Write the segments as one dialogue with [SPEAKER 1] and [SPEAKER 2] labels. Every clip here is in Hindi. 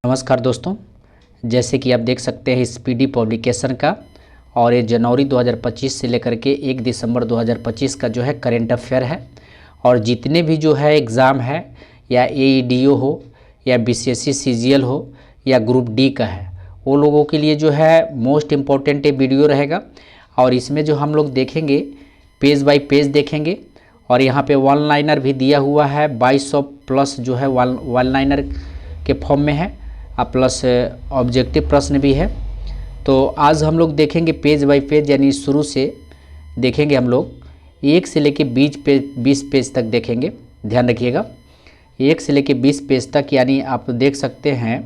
[SPEAKER 1] नमस्कार दोस्तों, जैसे कि आप देख सकते हैं स्पीडी पब्लिकेशन का और ये जनवरी 2025 से लेकर के 1 दिसंबर 2025 का जो है करंट अफेयर है। और जितने भी जो है एग्ज़ाम है या एईडीओ हो या बीसीएसई सीजीएल हो या ग्रुप डी का है, वो लोगों के लिए जो है मोस्ट इम्पोर्टेंट ये वीडियो रहेगा। और इसमें जो हम लोग देखेंगे पेज बाय पेज देखेंगे और यहाँ पे वन लाइनर भी दिया हुआ है 2200 प्लस जो है वन लाइनर के फॉर्म में है प्लस ऑब्जेक्टिव प्रश्न भी है। तो आज हम लोग देखेंगे पेज बाय पेज, यानी शुरू से देखेंगे हम लोग 1 से लेके 20 पेज तक देखेंगे। ध्यान रखिएगा 1 से लेके 20 पेज तक, यानी आप देख सकते हैं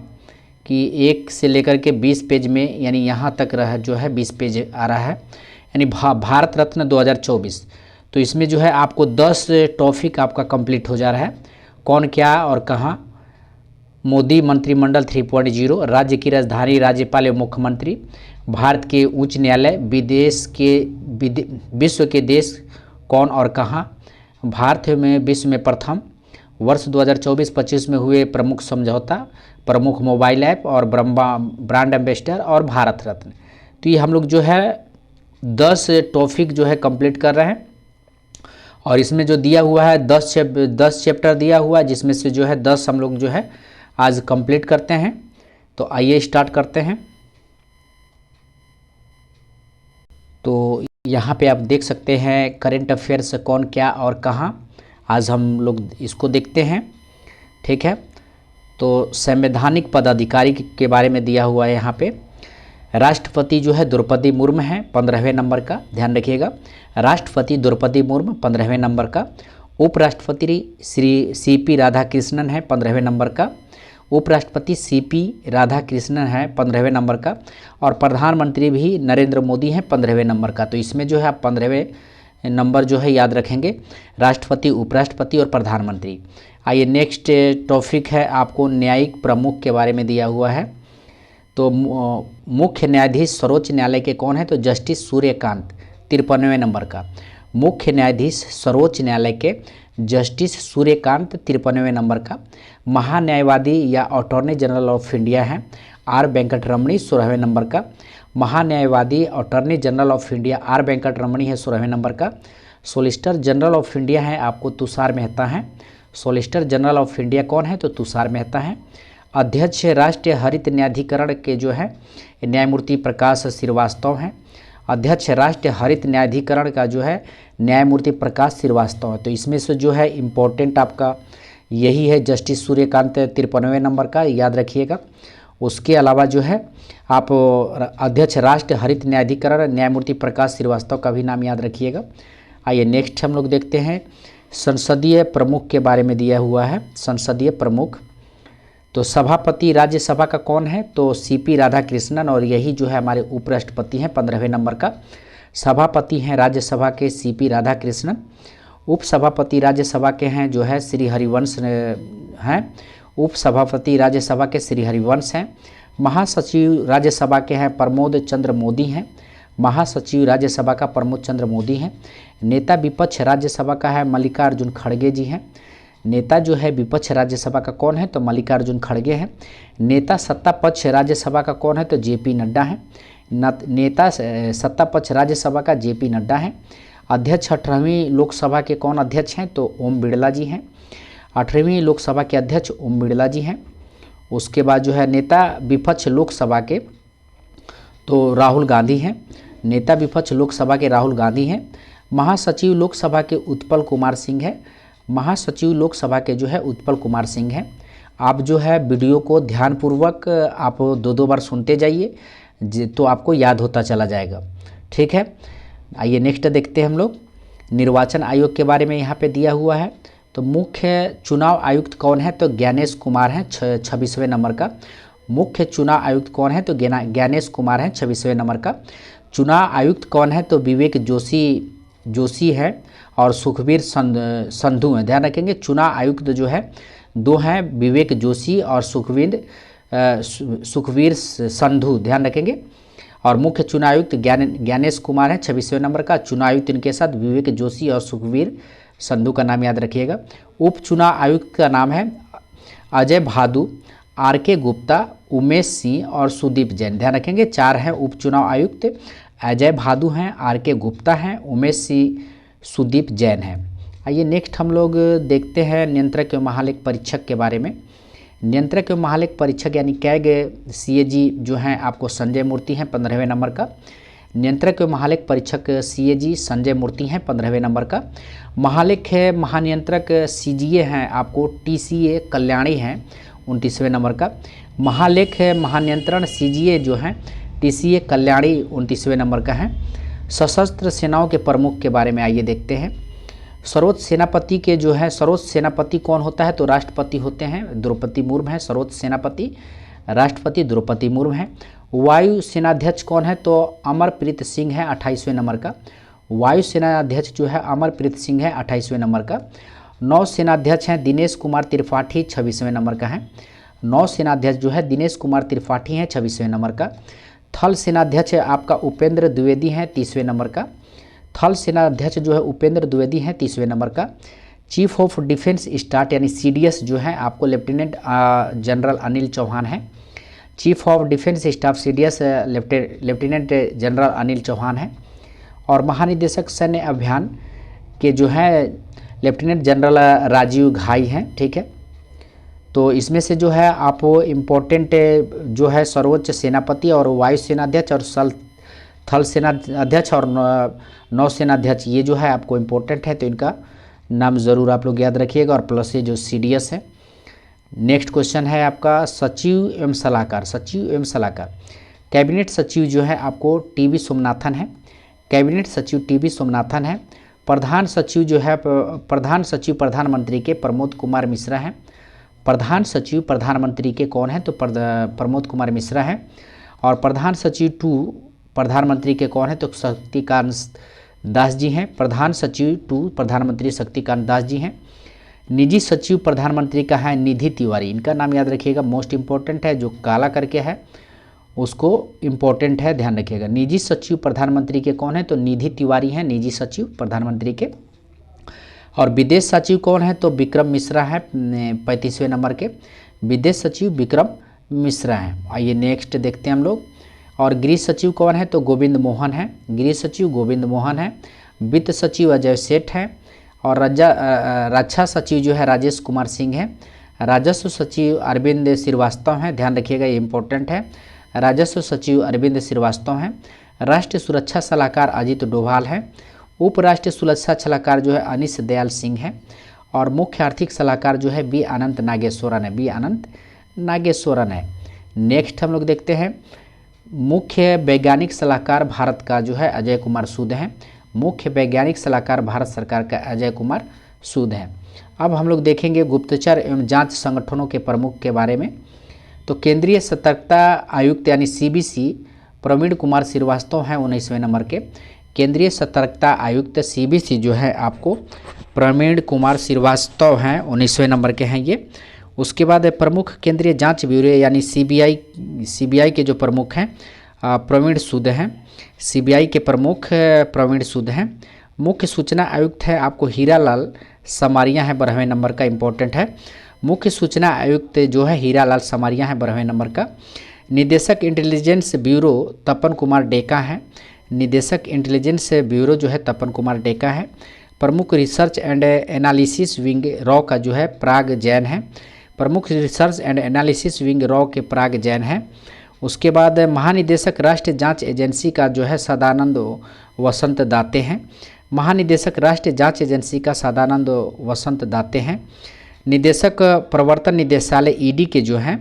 [SPEAKER 1] कि 1 से लेकर के 20 पेज में यानी यहाँ तक रहा जो है 20 पेज आ रहा है, यानी भारत रत्न 2024। तो इसमें जो है आपको 10 टॉपिक आपका कंप्लीट हो जा रहा है। कौन क्या और कहाँ, मोदी मंत्रिमंडल 3.0, राज्य की राजधानी, राज्यपाल एवं मुख्यमंत्री, भारत के उच्च न्यायालय, विश्व के देश कौन और कहाँ, भारत में विश्व में प्रथम, वर्ष 2024-25 में हुए प्रमुख समझौता, प्रमुख मोबाइल ऐप और ब्रांड एम्बेसडर और भारत रत्न। तो ये हम लोग जो है 10 टॉपिक जो है कंप्लीट कर रहे हैं। और इसमें जो दिया हुआ है 10 चैप्टर दिया हुआ है, जिसमें से जो है 10 हम लोग जो है आज कंप्लीट करते हैं। तो आइए स्टार्ट करते हैं। तो यहाँ पे आप देख सकते हैं करंट अफेयर्स कौन क्या और कहाँ, आज हम लोग इसको देखते हैं। ठीक है, तो संवैधानिक पदाधिकारी के बारे में दिया हुआ है। यहाँ पे राष्ट्रपति जो है द्रौपदी मुर्मू है 15वें नंबर का, ध्यान रखिएगा। राष्ट्रपति द्रौपदी मुर्मू 15वें नंबर का। उपराष्ट्रपति श्री सीपी राधाकृष्णन है 15वें नंबर का। उपराष्ट्रपति सीपी राधाकृष्णन है 15वें नंबर का। और प्रधानमंत्री भी नरेंद्र मोदी हैं 15वें नंबर का। तो इसमें जो है आप 15वें नंबर जो है याद रखेंगे, राष्ट्रपति, उपराष्ट्रपति और प्रधानमंत्री। आइए नेक्स्ट टॉपिक है आपको न्यायिक प्रमुख के बारे में दिया हुआ है। तो मुख्य न्यायाधीश सर्वोच्च न्यायालय के कौन है, तो जस्टिस सूर्यकांत 53वें नंबर का। मुख्य न्यायाधीश सर्वोच्च न्यायालय के जस्टिस सूर्यकांत 53वें नंबर का। महान्यायवादी या अटॉर्नी जनरल ऑफ इंडिया हैं आर वेंकटरमणी 16वें नंबर का। महान्यायवादी attorney general of India R Venkataramani है 16वें नंबर का। सोलिसिटर जनरल ऑफ इंडिया है आपको तुषार मेहता हैं। सोलिसिटर जनरल ऑफ इंडिया कौन है, तो तुषार मेहता हैं। अध्यक्ष राष्ट्रीय हरित न्यायाधिकरण के जो है न्यायमूर्ति प्रकाश श्रीवास्तव हैं। अध्यक्ष राष्ट्रीय हरित न्यायाधिकरण का जो है न्यायमूर्ति प्रकाश श्रीवास्तव है। तो इसमें से जो है इम्पोर्टेंट आपका यही है, जस्टिस सूर्यकांत 53वें नंबर का, याद रखिएगा। उसके अलावा जो है आप अध्यक्ष राष्ट्रीय हरित न्यायाधिकरण न्यायमूर्ति प्रकाश श्रीवास्तव का भी नाम याद रखिएगा। आइए नेक्स्ट हम लोग देखते हैं संसदीय प्रमुख के बारे में दिया हुआ है। संसदीय प्रमुख, तो सभापति राज्यसभा का कौन है, तो सीपी राधाकृष्णन, और यही जो है हमारे उपराष्ट्रपति हैं 15वें नंबर का। सभापति हैं राज्यसभा के सीपी राधाकृष्णन। उपसभापति राज्यसभा के हैं जो है श्री हरिवंश हैं। उपसभापति राज्यसभा के श्री हरिवंश हैं। महासचिव राज्यसभा के हैं प्रमोद चंद्र मोदी हैं। महासचिव राज्यसभा का प्रमोद चंद्र मोदी हैं। नेता विपक्ष राज्यसभा का है मल्लिकार्जुन खड़गे जी हैं। नेता जो है विपक्ष राज्यसभा का कौन है, तो मल्लिकार्जुन खड़गे हैं। नेता सत्ता पक्ष राज्यसभा का कौन है, तो जेपी नड्डा हैं। नेता सत्ता पक्ष राज्यसभा का जेपी नड्डा हैं। अध्यक्ष 18वीं लोकसभा के कौन अध्यक्ष हैं, तो ओम बिड़ला जी हैं। 18वीं लोकसभा के अध्यक्ष ओम बिड़ला जी हैं। उसके बाद जो है नेता विपक्ष लोकसभा के तो राहुल गांधी हैं। नेता विपक्ष लोकसभा के राहुल गांधी हैं। महासचिव लोकसभा के उत्पल कुमार सिंह है। महासचिव लोकसभा के जो है उत्पल कुमार सिंह हैं। आप जो है वीडियो को ध्यानपूर्वक आप 2 बार सुनते जाइए तो आपको याद होता चला जाएगा। ठीक है, आइए नेक्स्ट देखते हैं हम लोग निर्वाचन आयोग के बारे में यहाँ पे दिया हुआ है। तो मुख्य चुनाव आयुक्त कौन है, तो ज्ञानेश कुमार हैं 26वें नंबर का। मुख्य चुनाव आयुक्त कौन है, तो ज्ञानेश कुमार हैं 26वें नंबर का। चुनाव आयुक्त कौन है, तो विवेक जोशी है और सुखबीर संधू हैं। ध्यान रखेंगे चुनाव आयुक्त जो है 2 हैं, विवेक जोशी और सुखबीर संधू, ध्यान रखेंगे। और मुख्य चुनाव आयुक्त ज्ञानेश कुमार है 26वें नंबर का। चुनाव आयुक्त इनके साथ विवेक जोशी और सुखबीर संधू का नाम याद रखिएगा। उप चुनाव आयुक्त का नाम है अजय भादु। आर के गुप्ता, उमेश सिंह और सुदीप जैन। ध्यान रखेंगे 4 हैं उप चुनाव आयुक्त, अजय भादु हैं, आर के गुप्ता हैं, उमेश सिंह, सुदीप जैन हैं। आइए नेक्स्ट हम लोग देखते हैं नियंत्रक एवं महालेख परीक्षक के बारे में। नियंत्रक एवं महालेख परीक्षक यानी कैग सीएजी जो हैं आपको संजय मूर्ति हैं 15वें नंबर का। नियंत्रक एवं महालेख परीक्षक सीएजी संजय मूर्ति हैं 15वें नंबर का। महालेख महानियंत्रक सीजीए हैं आपको टीसीए कल्याणी हैं 29वें नंबर का। महालेख महानियंत्रण सीजीए जो हैं टीसीए कल्याणी 29वें नंबर का है। सशस्त्र सेनाओं के प्रमुख के बारे में आइए देखते हैं। सर्वोच्च सेनापति के जो है सर्वोच्च सेनापति कौन होता है तो राष्ट्रपति होते हैं, द्रौपदी मुर्मू है सर्वोच्च सेनापति, राष्ट्रपति द्रौपदी मुर्मू है। वायु सेनाध्यक्ष कौन है तो अमरप्रीत सिंह है 28वें नंबर का। वायु सेनाध्यक्ष जो है अमरप्रीत सिंह है 28वें नंबर का। नौ सेनाध्यक्ष हैं दिनेश कुमार त्रिपाठी 26वें नंबर का है। नौ सेनाध्यक्ष जो है दिनेश कुमार त्रिपाठी हैं 26वें नंबर का। थल सेनाध्यक्ष आपका उपेंद्र द्विवेदी हैं 30वें नंबर का। थल सेनाध्यक्ष जो है उपेंद्र द्विवेदी हैं 30वें नंबर का। चीफ ऑफ डिफेंस स्टाफ यानी सीडीएस जो है आपको लेफ्टिनेंट जनरल अनिल चौहान है। Chief of defence staff CDS lieutenant general Anil Chauhan है। और महानिदेशक सैन्य अभियान के जो है लेफ्टिनेंट जनरल राजीव घाई हैं। ठीक है, तो इसमें से जो है आप इम्पोर्टेंट जो है सर्वोच्च सेनापति और वायु सेनाध्यक्ष और थल सेनाध्यक्ष और नौ सेनाध्यक्ष ये जो है आपको इम्पोर्टेंट है, तो इनका नाम ज़रूर आप लोग याद रखिएगा। और प्लस ये जो सीडीएस है। नेक्स्ट क्वेश्चन है आपका सचिव एवं सलाहकार। सचिव एवं सलाहकार कैबिनेट सचिव जो है आपको टीवी सोमनाथन है। कैबिनेट सचिव टीवी सोमनाथन है। प्रधान सचिव जो है प्रधान सचिव प्रधानमंत्री के प्रमोद कुमार मिश्रा हैं। प्रधान सचिव प्रधानमंत्री के कौन है तो प्रमोद कुमार मिश्रा हैं। और प्रधान सचिव 2 प्रधानमंत्री के कौन है तो शक्तिकांत दास जी हैं। प्रधान सचिव 2 प्रधानमंत्री शक्तिकांत दास जी हैं। निजी सचिव प्रधानमंत्री का है निधि तिवारी, इनका नाम याद रखिएगा, मोस्ट इम्पोर्टेंट है, जो काला करके है उसको इम्पोर्टेंट है, ध्यान रखिएगा। निजी सचिव प्रधानमंत्री के कौन है तो निधि तिवारी हैं निजी सचिव प्रधानमंत्री के। और विदेश सचिव कौन है तो विक्रम मिश्रा है 35वें नंबर के। विदेश सचिव विक्रम मिश्रा हैं। आइए नेक्स्ट देखते हैं हम लोग। और गृह सचिव कौन है तो गोविंद मोहन है। गृह सचिव गोविंद मोहन है। वित्त सचिव अजय सेठ है। और रक्षा सचिव जो है राजेश कुमार सिंह है। राजस्व सचिव अरविंद श्रीवास्तव हैं, ध्यान रखिएगा ये इंपॉर्टेंट है। राजस्व सचिव अरविंद श्रीवास्तव हैं। राष्ट्रीय सुरक्षा सलाहकार अजित डोभाल है। उप राष्ट्रीय सुरक्षा सलाहकार जो है अनिश दयाल सिंह है। और मुख्य आर्थिक सलाहकार जो है बी अनंत नागेश्वरन है। बी अनंत नागेश्वरन है। नेक्स्ट हम लोग देखते हैं मुख्य वैज्ञानिक सलाहकार भारत का जो है अजय कुमार सूद हैं। मुख्य वैज्ञानिक सलाहकार भारत सरकार का अजय कुमार सूद हैं। अब हम लोग देखेंगे गुप्तचर एवं जांच संगठनों के प्रमुख के बारे में। तो केंद्रीय सतर्कता आयुक्त यानी सीबीसी प्रवीण कुमार श्रीवास्तव हैं 19वें नंबर के। केंद्रीय सतर्कता आयुक्त सीबीसी जो है आपको प्रवीण कुमार श्रीवास्तव हैं 19वें नंबर के हैं ये। उसके बाद प्रमुख केंद्रीय जांच ब्यूरो यानी सीबीआई के जो प्रमुख हैं प्रवीण सूद हैं। सीबीआई के प्रमुख प्रवीण सूद हैं। मुख्य सूचना आयुक्त है आपको हीरालाल समारिया है 12वें नंबर का, इंपॉर्टेंट है। मुख्य सूचना आयुक्त जो है हीरालाल समारिया है 12वें नंबर का। निदेशक इंटेलिजेंस ब्यूरो तपन कुमार डेका है। निदेशक इंटेलिजेंस ब्यूरो जो है तपन कुमार डेका है। प्रमुख research and analysis wing raw का जो है पराग जैन है। प्रमुख research and analysis wing raw के पराग जैन है। उसके बाद महानिदेशक राष्ट्रीय जांच एजेंसी का जो है सदानंद वसंत दाते हैं। महानिदेशक राष्ट्रीय जांच एजेंसी का सदानंद वसंत दाते हैं। निदेशक प्रवर्तन निदेशालय ईडी के जो हैं,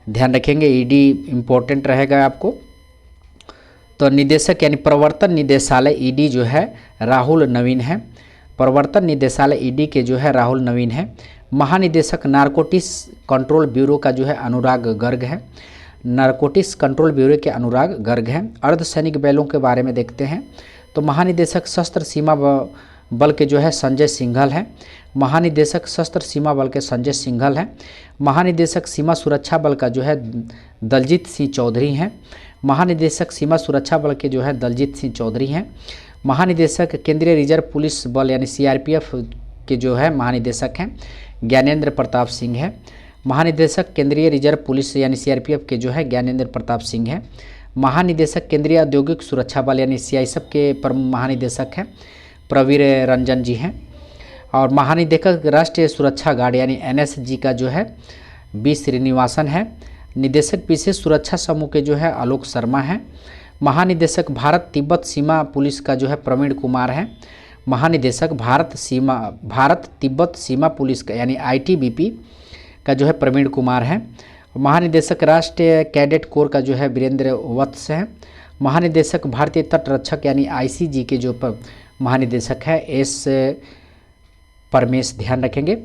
[SPEAKER 1] ध्यान रखेंगे ईडी इम्पोर्टेंट रहेगा आपको। तो निदेशक यानी प्रवर्तन निदेशालय ईडी जो है राहुल नवीन है। प्रवर्तन निदेशालय ईडी के जो है राहुल नवीन है। महानिदेशक नारकोटिक्स कंट्रोल ब्यूरो का जो है अनुराग गर्ग है। नारकोटिक्स कंट्रोल ब्यूरो के अनुराग गर्ग हैं। अर्धसैनिक बलों के बारे में देखते हैं। तो महानिदेशक सशस्त्र सीमा बल के जो है संजय सिंघल हैं। महानिदेशक सशस्त्र सीमा बल के संजय सिंघल हैं। महानिदेशक सीमा सुरक्षा बल का जो है दलजीत सिंह चौधरी हैं। महानिदेशक सीमा सुरक्षा बल के जो है दलजीत सिंह चौधरी हैं। महानिदेशक केंद्रीय रिजर्व पुलिस बल यानी सीआरपीएफ के जो है महानिदेशक हैं ज्ञानेंद्र प्रताप सिंह है। महानिदेशक केंद्रीय रिजर्व पुलिस यानी सीआरपीएफ के जो है ज्ञानेंद्र प्रताप सिंह है। महानिदेशक केंद्रीय औद्योगिक सुरक्षा बल यानी सीआईएसएफ के महानिदेशक हैं प्रवीर रंजन जी हैं। और महानिदेशक राष्ट्रीय सुरक्षा गार्ड यानी एनएसजी का जो है बी श्रीनिवासन है। निदेशक विशेष सुरक्षा समूह के जो है आलोक शर्मा हैं। महानिदेशक भारत तिब्बत सीमा पुलिस का जो है प्रवीण कुमार है। महानिदेशक भारत तिब्बत सीमा पुलिस का यानी आईटीबीपी का जो है प्रवीण कुमार है। महानिदेशक राष्ट्रीय कैडेट कोर का जो है वीरेंद्र वत्स है। महानिदेशक भारतीय तट रक्षक यानी आईसीजी के जो महानिदेशक है एस परमेश, ध्यान रखेंगे।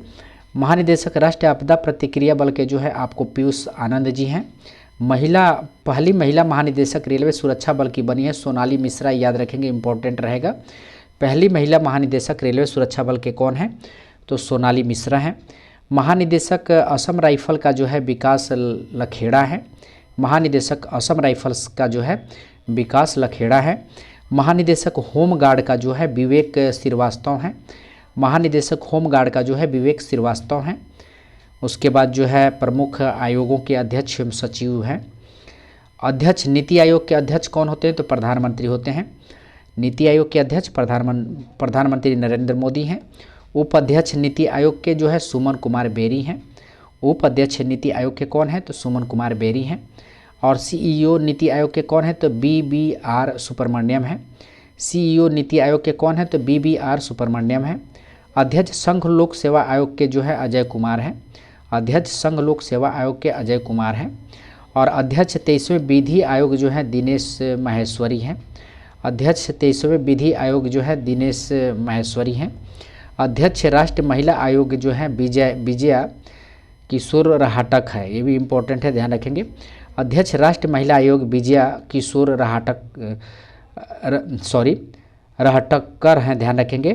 [SPEAKER 1] महानिदेशक राष्ट्रीय आपदा प्रतिक्रिया बल के जो है आपको पीयूष आनंद जी हैं। पहली महिला महानिदेशक रेलवे सुरक्षा बल की बनी है सोनाली मिश्रा, याद रखेंगे, इंपॉर्टेंट रहेगा। पहली महिला महानिदेशक रेलवे सुरक्षा बल के कौन है, तो सोनाली मिश्रा हैं। महानिदेशक असम राइफल का जो है विकास लखेड़ा है। महानिदेशक असम राइफल्स का जो है विकास लखेड़ा है। महानिदेशक होम गार्ड का जो है विवेक श्रीवास्तव हैं। महानिदेशक होम गार्ड का जो है विवेक श्रीवास्तव हैं। उसके बाद जो है प्रमुख आयोगों के अध्यक्ष एवं सचिव हैं। अध्यक्ष नीति आयोग के अध्यक्ष कौन होते हैं, तो प्रधानमंत्री होते हैं। नीति आयोग के अध्यक्ष प्रधानमंत्री नरेंद्र मोदी हैं। उपाध्यक्ष नीति आयोग के जो है सुमन कुमार बेरी हैं। उपाध्यक्ष नीति आयोग के कौन हैं, तो सुमन कुमार बेरी हैं। और सीईओ नीति आयोग के कौन हैं, तो BBR सुब्रमण्यम हैं। सीईओ नीति आयोग के कौन हैं, तो BBR सुब्रमण्यम हैं। अध्यक्ष संघ लोक सेवा आयोग के जो है अजय कुमार हैं। अध्यक्ष संघ लोक सेवा आयोग के अजय कुमार हैं। और अध्यक्ष 23वें विधि आयोग जो है दिनेश माहेश्वरी हैं। अध्यक्ष 23वें विधि आयोग जो है दिनेश माहेश्वरी हैं। अध्यक्ष राष्ट्रीय महिला आयोग जो है विजया किशोर रहाटक है, ये भी इम्पोर्टेंट है, ध्यान रखेंगे। अध्यक्ष राष्ट्रीय महिला आयोग विजया किशोर रहटक्कर हैं, ध्यान रखेंगे।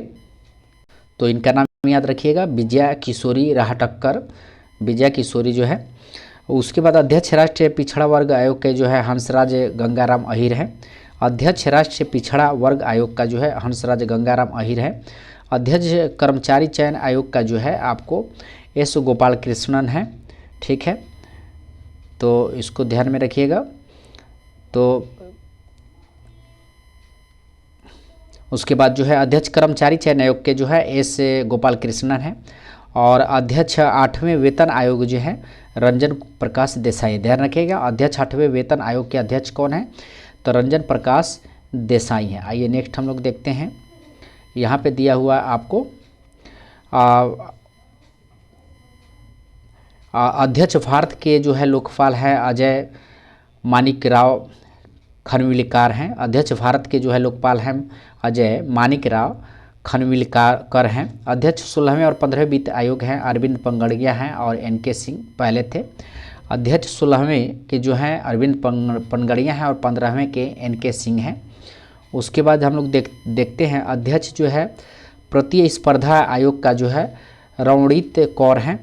[SPEAKER 1] तो इनका नाम याद रखिएगा, विजया किशोरी रहटक्कर, विजया किशोरी जो है। उसके बाद अध्यक्ष राष्ट्रीय पिछड़ा वर्ग आयोग के जो है हंसराज गंगाराम अहिर हैं। अध्यक्ष राष्ट्रीय पिछड़ा वर्ग आयोग का जो है हंसराज गंगाराम अहिर है। अध्यक्ष कर्मचारी चयन आयोग का जो है आपको एस गोपाल कृष्णन है, ठीक है, तो इसको ध्यान में रखिएगा। तो उसके बाद जो है अध्यक्ष कर्मचारी चयन आयोग के जो है एस गोपाल कृष्णन है। और अध्यक्ष 8वें वेतन आयोग जो है रंजन प्रकाश देसाई, ध्यान रखिएगा। अध्यक्ष 8वें वेतन आयोग के अध्यक्ष कौन है, तो रंजन प्रकाश देसाई हैं। आइए नेक्स्ट हम लोग देखते हैं, यहाँ पे दिया हुआ आपको अध्यक्ष भारत के जो है लोकपाल है अजय मानिकराव खनविलकर हैं। अध्यक्ष भारत के जो है लोकपाल हैं अजय मानिकराव खनविलकर हैं। अध्यक्ष 16वें और 15वें वित्त आयोग हैं अरविंद पंगड़िया हैं और NK सिंह पहले थे। अध्यक्ष 16वें के जो हैं अरविंद पंगड़िया हैं और 15वें के NK सिंह हैं। उसके बाद हम लोग देखते हैं अध्यक्ष जो है प्रतिस्पर्धा आयोग का जो है रणजीत कौर हैं।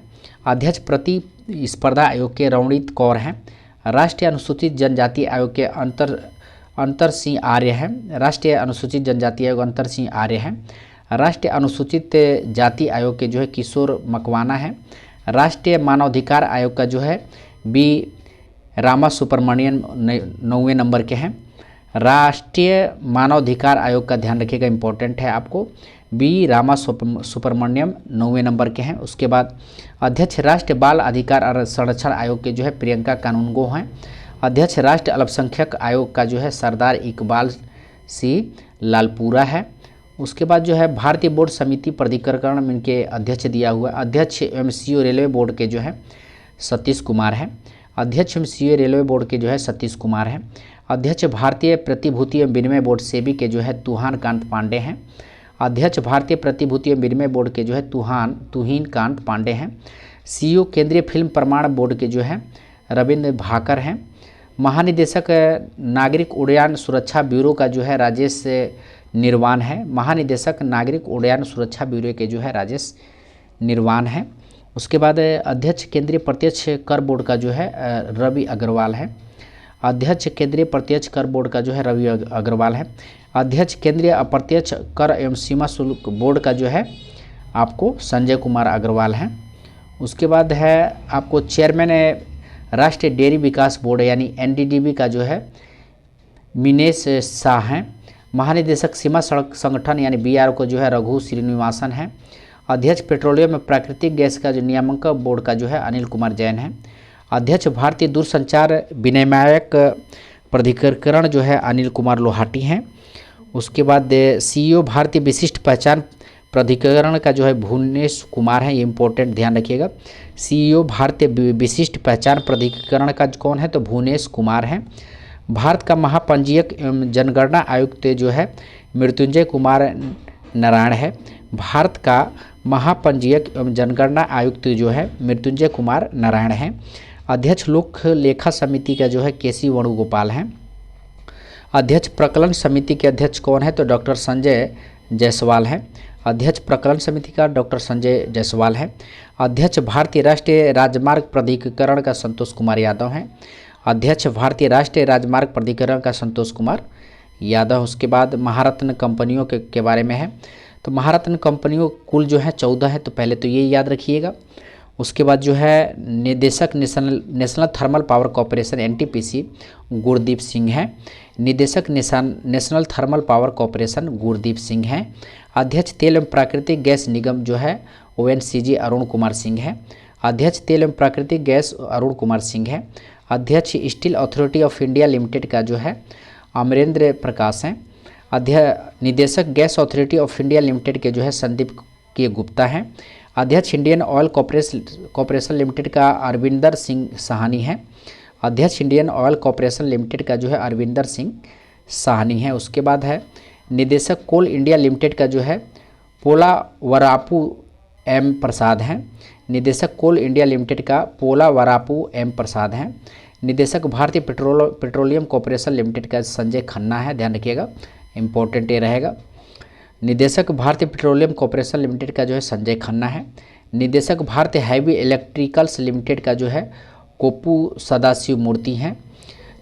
[SPEAKER 1] अध्यक्ष प्रतिस्पर्धा आयोग के रणजीत कौर हैं। राष्ट्रीय अनुसूचित जनजाति आयोग के अंतर सिंह आर्य हैं। राष्ट्रीय अनुसूचित जनजाति आयोग अंतर सिंह आर्य हैं। राष्ट्रीय अनुसूचित जाति आयोग के जो है किशोर मकवाना हैं। राष्ट्रीय मानवाधिकार आयोग का जो है B रामा सुब्रमण्यन 9वें नंबर के हैं। राष्ट्रीय मानवाधिकार आयोग का ध्यान रखिएगा, इंपॉर्टेंट है आपको, B रामा सुब्रमण्यम 9वें नंबर के हैं। उसके बाद अध्यक्ष राष्ट्रीय बाल अधिकार और संरक्षण आयोग के जो है प्रियंका कानूनगो हैं। अध्यक्ष राष्ट्रीय अल्पसंख्यक आयोग का जो है सरदार इकबाल सिंह लालपुरा है। उसके बाद जो है भारतीय बोर्ड समिति प्राधिकरण में इनके अध्यक्ष दिया हुआ है। अध्यक्ष एवं CEO रेलवे बोर्ड के जो है सतीश कुमार हैं। अध्यक्ष एवं CEO रेलवे बोर्ड के जो है सतीश कुमार हैं। अध्यक्ष भारतीय प्रतिभूति एवं विनिमय बोर्ड सेबी के जो है तुहान कांत पांडे हैं। अध्यक्ष भारतीय प्रतिभूति एवं विनिमय बोर्ड के जो है तुहीन कांत पांडे हैं। CEO केंद्रीय फिल्म प्रमाण बोर्ड के जो है रविंद्र भाकर हैं। महानिदेशक नागरिक उड्डयन सुरक्षा ब्यूरो का जो है राजेश निर्वाण है। महानिदेशक नागरिक उड्डयन सुरक्षा ब्यूरो के जो है राजेश निर्वाण है। उसके बाद अध्यक्ष केंद्रीय प्रत्यक्ष कर बोर्ड का जो है रवि अग्रवाल है। अध्यक्ष केंद्रीय प्रत्यक्ष कर बोर्ड का जो है रवि अग्रवाल है। अध्यक्ष केंद्रीय अप्रत्यक्ष कर एवं सीमा शुल्क बोर्ड का जो है आपको संजय कुमार अग्रवाल हैं। उसके बाद है आपको चेयरमैन राष्ट्रीय डेयरी विकास बोर्ड यानी एनडीडीबी का जो है मिनेश शाह हैं। महानिदेशक सीमा सड़क संगठन यानी बीआरओ को जो है रघु श्रीनिवासन है। अध्यक्ष पेट्रोलियम में प्राकृतिक गैस का जो नियामक बोर्ड का जो है अनिल कुमार जैन है। अध्यक्ष भारतीय दूरसंचार विनियामक प्राधिकरण जो है अनिल कुमार लोहाटी हैं। उसके बाद सीईओ भारतीय विशिष्ट पहचान प्राधिकरण का जो है भुवनेश कुमार है, ये इंपॉर्टेंट ध्यान रखिएगा। सीईओ भारतीय विशिष्ट पहचान प्राधिकरण का कौन है तो भुवनेश कुमार है। भारत का महापंजीयक एवं जनगणना आयुक्त जो है मृत्युंजय कुमार नारायण है। भारत का महापंजीयक एवं जनगणना आयुक्त जो है मृत्युंजय कुमार नारायण है। अध्यक्ष लोक लेखा समिति का जो है केसी वेणुगोपाल हैं। अध्यक्ष प्रकलन समिति के अध्यक्ष कौन है तो डॉक्टर संजय जायसवाल हैं। अध्यक्ष प्रकलन समिति का डॉक्टर संजय जायसवाल हैं। अध्यक्ष भारतीय राष्ट्रीय राजमार्ग प्राधिकरण का संतोष कुमार यादव हैं। अध्यक्ष भारतीय राष्ट्रीय राजमार्ग प्राधिकरण का संतोष कुमार यादव। उसके बाद महारत्न कंपनियों के बारे में है तो महारत्न कंपनियों कुल जो है 14 है, तो पहले तो ये याद रखिएगा। उसके बाद जो है निदेशक national thermal power corporation NTPC Gurdeep Singh है। निदेशक national thermal power corporation Gurdeep Singh हैं। अध्यक्ष तेल एवं प्राकृतिक गैस निगम जो है ओएनजीसी अरुण कुमार सिंह है। अध्यक्ष तेल एवं प्राकृतिक गैस अरुण कुमार सिंह है। अध्यक्ष steel authority of India limited का जो है अमरेंद्र प्रकाश हैं। निदेशक gas authority of India limited के जो है संदीप के गुप्ता हैं। अध्यक्ष इंडियन ऑयल कॉरपोरेशन लिमिटेड का अरविंदर सिंह साहनी है। अध्यक्ष इंडियन ऑयल कॉरपोरेशन लिमिटेड का जो है अरविंदर सिंह साहनी है। उसके बाद है निदेशक कोल इंडिया लिमिटेड का जो है पोलावरापू एम प्रसाद हैं। निदेशक कोल इंडिया लिमिटेड का पोलावरापू एम प्रसाद हैं। निदेशक भारतीय पेट्रोलियम कॉरपोरेशन लिमिटेड का संजय खन्ना है, ध्यान रखिएगा, इंपॉर्टेंट ये रहेगा। निदेशक भारतीय पेट्रोलियम कॉरपोरेशन लिमिटेड का जो है संजय खन्ना है। निदेशक भारतीय हैवी इलेक्ट्रिकल्स लिमिटेड का जो है कोपू सदाशिव मूर्ति हैं।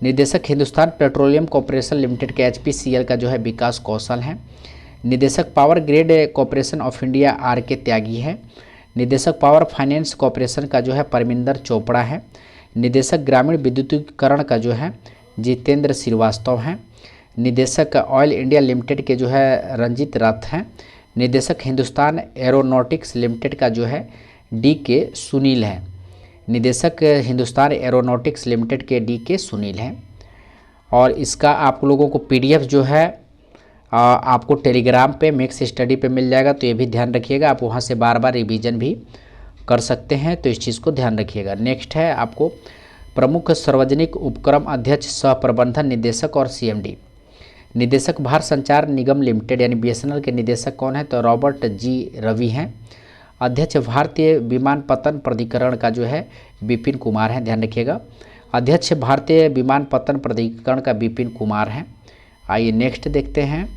[SPEAKER 1] निदेशक हिंदुस्तान पेट्रोलियम कॉरपोरेशन लिमिटेड के एचपीसीएल का जो है विकास कौशल हैं। निदेशक power grid corporation of India R K Tyagi है। निदेशक पावर फाइनेंस कॉरपोरेशन का जो है परमिंदर चोपड़ा है। निदेशक ग्रामीण विद्युतीकरण का जो है जितेंद्र श्रीवास्तव हैं। निदेशक ऑयल इंडिया लिमिटेड के जो है रंजित रथ हैं। निदेशक हिंदुस्तान एरोनॉटिक्स लिमिटेड का जो है डी के सुनील है। निदेशक हिंदुस्तान एरोनॉटिक्स लिमिटेड के डी के सुनील हैं। और इसका आप लोगों को पीडीएफ जो है आपको टेलीग्राम पे मैक्स स्टडी पे मिल जाएगा, तो ये भी ध्यान रखिएगा। आप वहाँ से बार बार रिवीजन भी कर सकते हैं, तो इस चीज़ को ध्यान रखिएगा। नेक्स्ट है आपको प्रमुख सार्वजनिक उपक्रम अध्यक्ष सह प्रबंधन निदेशक और सीएमडी। निदेशक भारत संचार निगम लिमिटेड यानी बीएसएनएल के निदेशक कौन है तो रॉबर्ट जी रवि हैं। अध्यक्ष भारतीय विमानपत्तन प्राधिकरण का जो है विपिन कुमार हैं, ध्यान रखिएगा। अध्यक्ष भारतीय विमानपत्तन प्राधिकरण का विपिन कुमार हैं। आइए नेक्स्ट देखते हैं।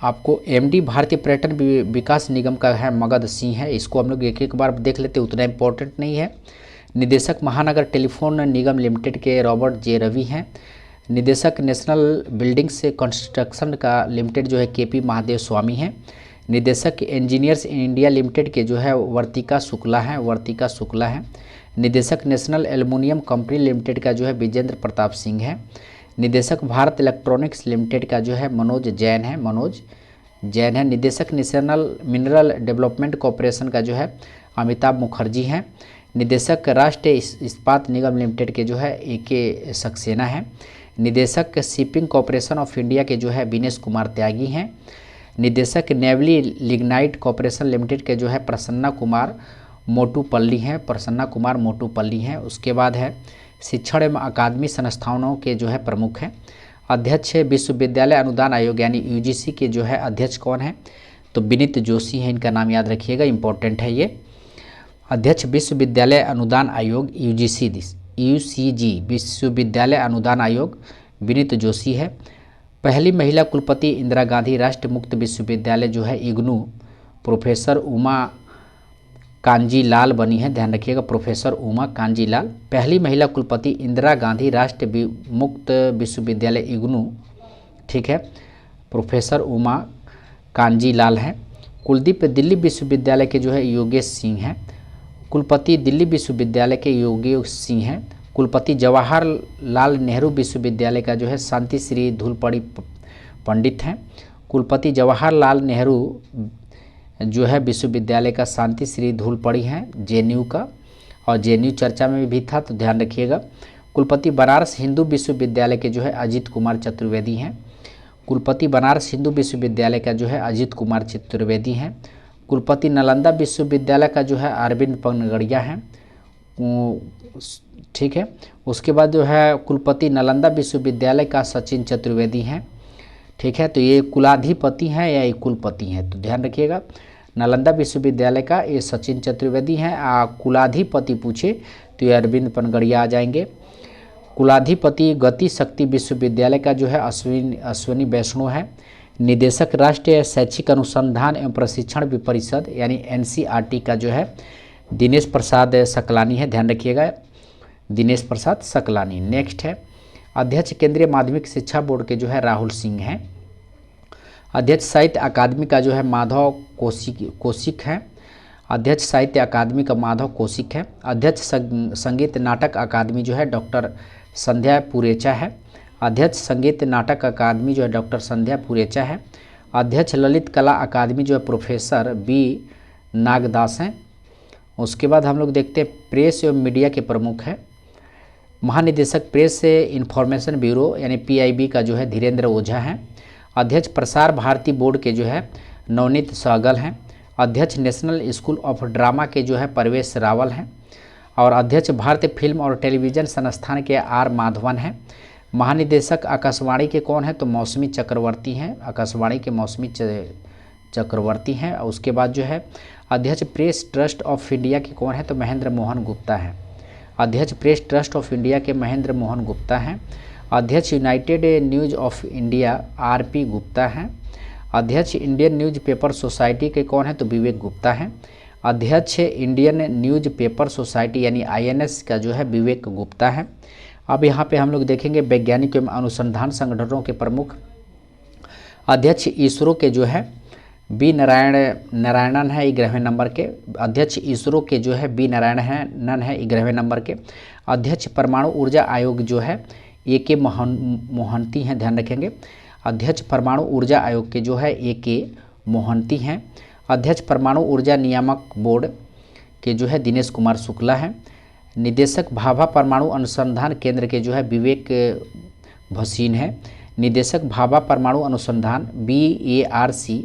[SPEAKER 1] आपको एमडी भारतीय पर्यटन विकास निगम का है मगध सिंह है। इसको हम लोग एक एक बार देख लेते, उतना इम्पोर्टेंट नहीं है। निदेशक महानगर टेलीफोन निगम लिमिटेड के रॉबर्ट जे रवि हैं। निदेशक नेशनल बिल्डिंग्स कंस्ट्रक्शन का लिमिटेड जो है केपी महादेव स्वामी हैं। निदेशक इंजीनियर्स इंडिया लिमिटेड के जो है वर्तिका शुक्ला हैं। निदेशक नेशनल एल्युमिनियम कंपनी लिमिटेड का जो है विजेंद्र प्रताप सिंह है। निदेशक भारत इलेक्ट्रॉनिक्स लिमिटेड का जो है मनोज जैन है। निदेशक नेशनल मिनरल डेवलपमेंट कॉरपोरेशन का जो है अमिताभ मुखर्जी हैं। निदेशक राष्ट्रीय इस्पात निगम लिमिटेड के जो है AK सक्सेना हैं। निदेशक शिपिंग कॉरपोरेशन ऑफ इंडिया के जो है विनेश कुमार त्यागी हैं। निदेशक नेवली लिग्नाइट कॉरपोरेशन लिमिटेड के जो है प्रसन्ना कुमार मोटूपल्ली हैं। उसके बाद है शिक्षण एवं अकादमी संस्थानों के जो है प्रमुख हैं। अध्यक्ष विश्वविद्यालय अनुदान आयोग यानी UGC के जो है अध्यक्ष कौन है तो विनीत जोशी हैं, इनका नाम याद रखिएगा, इंपॉर्टेंट है ये। अध्यक्ष विश्वविद्यालय अनुदान आयोग UCG विश्वविद्यालय अनुदान आयोग विनीत जोशी है। पहली महिला कुलपति इंदिरा गांधी राष्ट्रीय मुक्त विश्वविद्यालय जो है इग्नू प्रोफेसर उमा कांजीलाल बनी है, ध्यान रखिएगा, प्रोफेसर उमा कांजीलाल। पहली महिला कुलपति इंदिरा गांधी राष्ट्रीय मुक्त विश्वविद्यालय इग्नू, ठीक है, प्रोफेसर उमा कांजीलाल हैं। कुलदीप दिल्ली विश्वविद्यालय के जो है योगेश सिंह हैं। कुलपति दिल्ली विश्वविद्यालय के योगी सिंह हैं। कुलपति जवाहरलाल नेहरू विश्वविद्यालय का जो है शांति श्री धूलपड़ी पंडित हैं। कुलपति जवाहरलाल नेहरू जो है विश्वविद्यालय का शांति श्री धूलपड़ी हैं जेएनयू का, और जेएनयू चर्चा में भी था तो ध्यान रखिएगा। कुलपति बनारस हिंदू विश्वविद्यालय के जो है अजीत कुमार चतुर्वेदी हैं। कुलपति बनारस हिंदू विश्वविद्यालय का जो है अजीत कुमार चतुर्वेदी हैं। कुलपति नालंदा विश्वविद्यालय का जो है अरविंद पनगड़िया हैं। ठीक है, उसके बाद जो है कुलपति नालंदा विश्वविद्यालय का सचिन चतुर्वेदी हैं। ठीक है, तो ये कुलाधिपति हैं या ये कुलपति हैं, तो ध्यान रखिएगा। नालंदा विश्वविद्यालय का ये सचिन चतुर्वेदी हैं। कुलाधिपति पूछे तो ये अरविंद पनगड़िया आ जाएंगे। कुलाधिपति गति शक्ति विश्वविद्यालय का जो है अश्विनी वैष्णव है। निदेशक राष्ट्रीय शैक्षिक अनुसंधान एवं प्रशिक्षण परिषद यानी एनसीईआरटी का जो है दिनेश प्रसाद सकलानी है, ध्यान रखिएगा, दिनेश प्रसाद सकलानी। नेक्स्ट है अध्यक्ष केंद्रीय माध्यमिक शिक्षा बोर्ड के जो है राहुल सिंह हैं। अध्यक्ष साहित्य अकादमी का जो है माधव कौशिक है। अध्यक्ष साहित्य अकादमी का माधव कौशिक है। अध्यक्ष संगीत नाटक अकादमी जो है डॉक्टर संध्या पुरेचा है। अध्यक्ष संगीत नाटक अकादमी जो है डॉक्टर संध्या पुरेचा है। अध्यक्ष ललित कला अकादमी जो है प्रोफेसर बी नागदास हैं। उसके बाद हम लोग देखते हैं प्रेस एवं मीडिया के प्रमुख है। महानिदेशक प्रेस से इंफॉर्मेशन ब्यूरो यानी पीआईबी का जो है धीरेन्द्र ओझा हैं। अध्यक्ष प्रसार भारती बोर्ड के जो है नवनीत सहगल हैं। अध्यक्ष नेशनल स्कूल ऑफ ड्रामा के जो है परवेश रावल हैं। और अध्यक्ष भारतीय फिल्म और टेलीविज़न संस्थान के आर माधवन हैं। महानिदेशक आकाशवाणी के कौन है, तो मौसमी चक्रवर्ती हैं, आकाशवाणी के मौसमी चक्रवर्ती हैं। और उसके बाद जो है अध्यक्ष प्रेस ट्रस्ट ऑफ इंडिया के कौन है, तो महेंद्र मोहन गुप्ता हैं। अध्यक्ष प्रेस ट्रस्ट ऑफ इंडिया के महेंद्र मोहन गुप्ता हैं। अध्यक्ष United news of India RP Gupta हैं। अध्यक्ष इंडियन न्यूज़ पेपर सोसाइटी के कौन है, तो विवेक गुप्ता हैं। अध्यक्ष इंडियन न्यूज़ पेपर सोसाइटी यानी आईएनएस का जो है विवेक गुप्ता है। अब यहाँ पे हम लोग देखेंगे वैज्ञानिक एवं अनुसंधान संगठनों के प्रमुख। अध्यक्ष इसरो के जो है बी नारायणन है 11वें नंबर के। अध्यक्ष इसरो के जो है बी नारायणन है 11वें नंबर के। अध्यक्ष परमाणु ऊर्जा आयोग जो है ए.के. मोहंती हैं, ध्यान रखेंगे। अध्यक्ष परमाणु ऊर्जा आयोग के जो है ए.के. मोहंती हैं। अध्यक्ष परमाणु ऊर्जा नियामक बोर्ड के जो है दिनेश कुमार शुक्ला हैं। निदेशक भाभा परमाणु अनुसंधान केंद्र के जो है विवेक भसीन है। निदेशक भाभा परमाणु अनुसंधान BARC,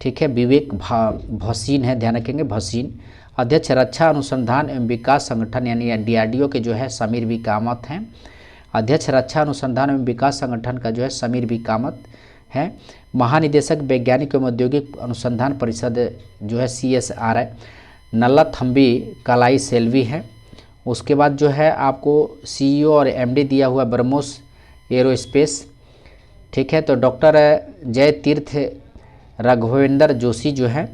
[SPEAKER 1] ठीक है, विवेक भसीन है, ध्यान रखेंगे, भसीन। अध्यक्ष रक्षा अनुसंधान एवं विकास संगठन यानी DRDO के जो है समीर बी कामत हैं। अध्यक्ष रक्षा अनुसंधान एवं विकास संगठन का जो है समीर बी कामत है। महानिदेशक वैज्ञानिक एवं औद्योगिक अनुसंधान परिषद जो है CSRI नल्लाथम्बी कलाई सेल्वी है। उसके बाद जो है आपको CEO और MD दिया हुआ ब्रह्मोस एरोस्पेस, ठीक है। तो डॉक्टर जय तीर्थ राघवेंद्र जोशी जो है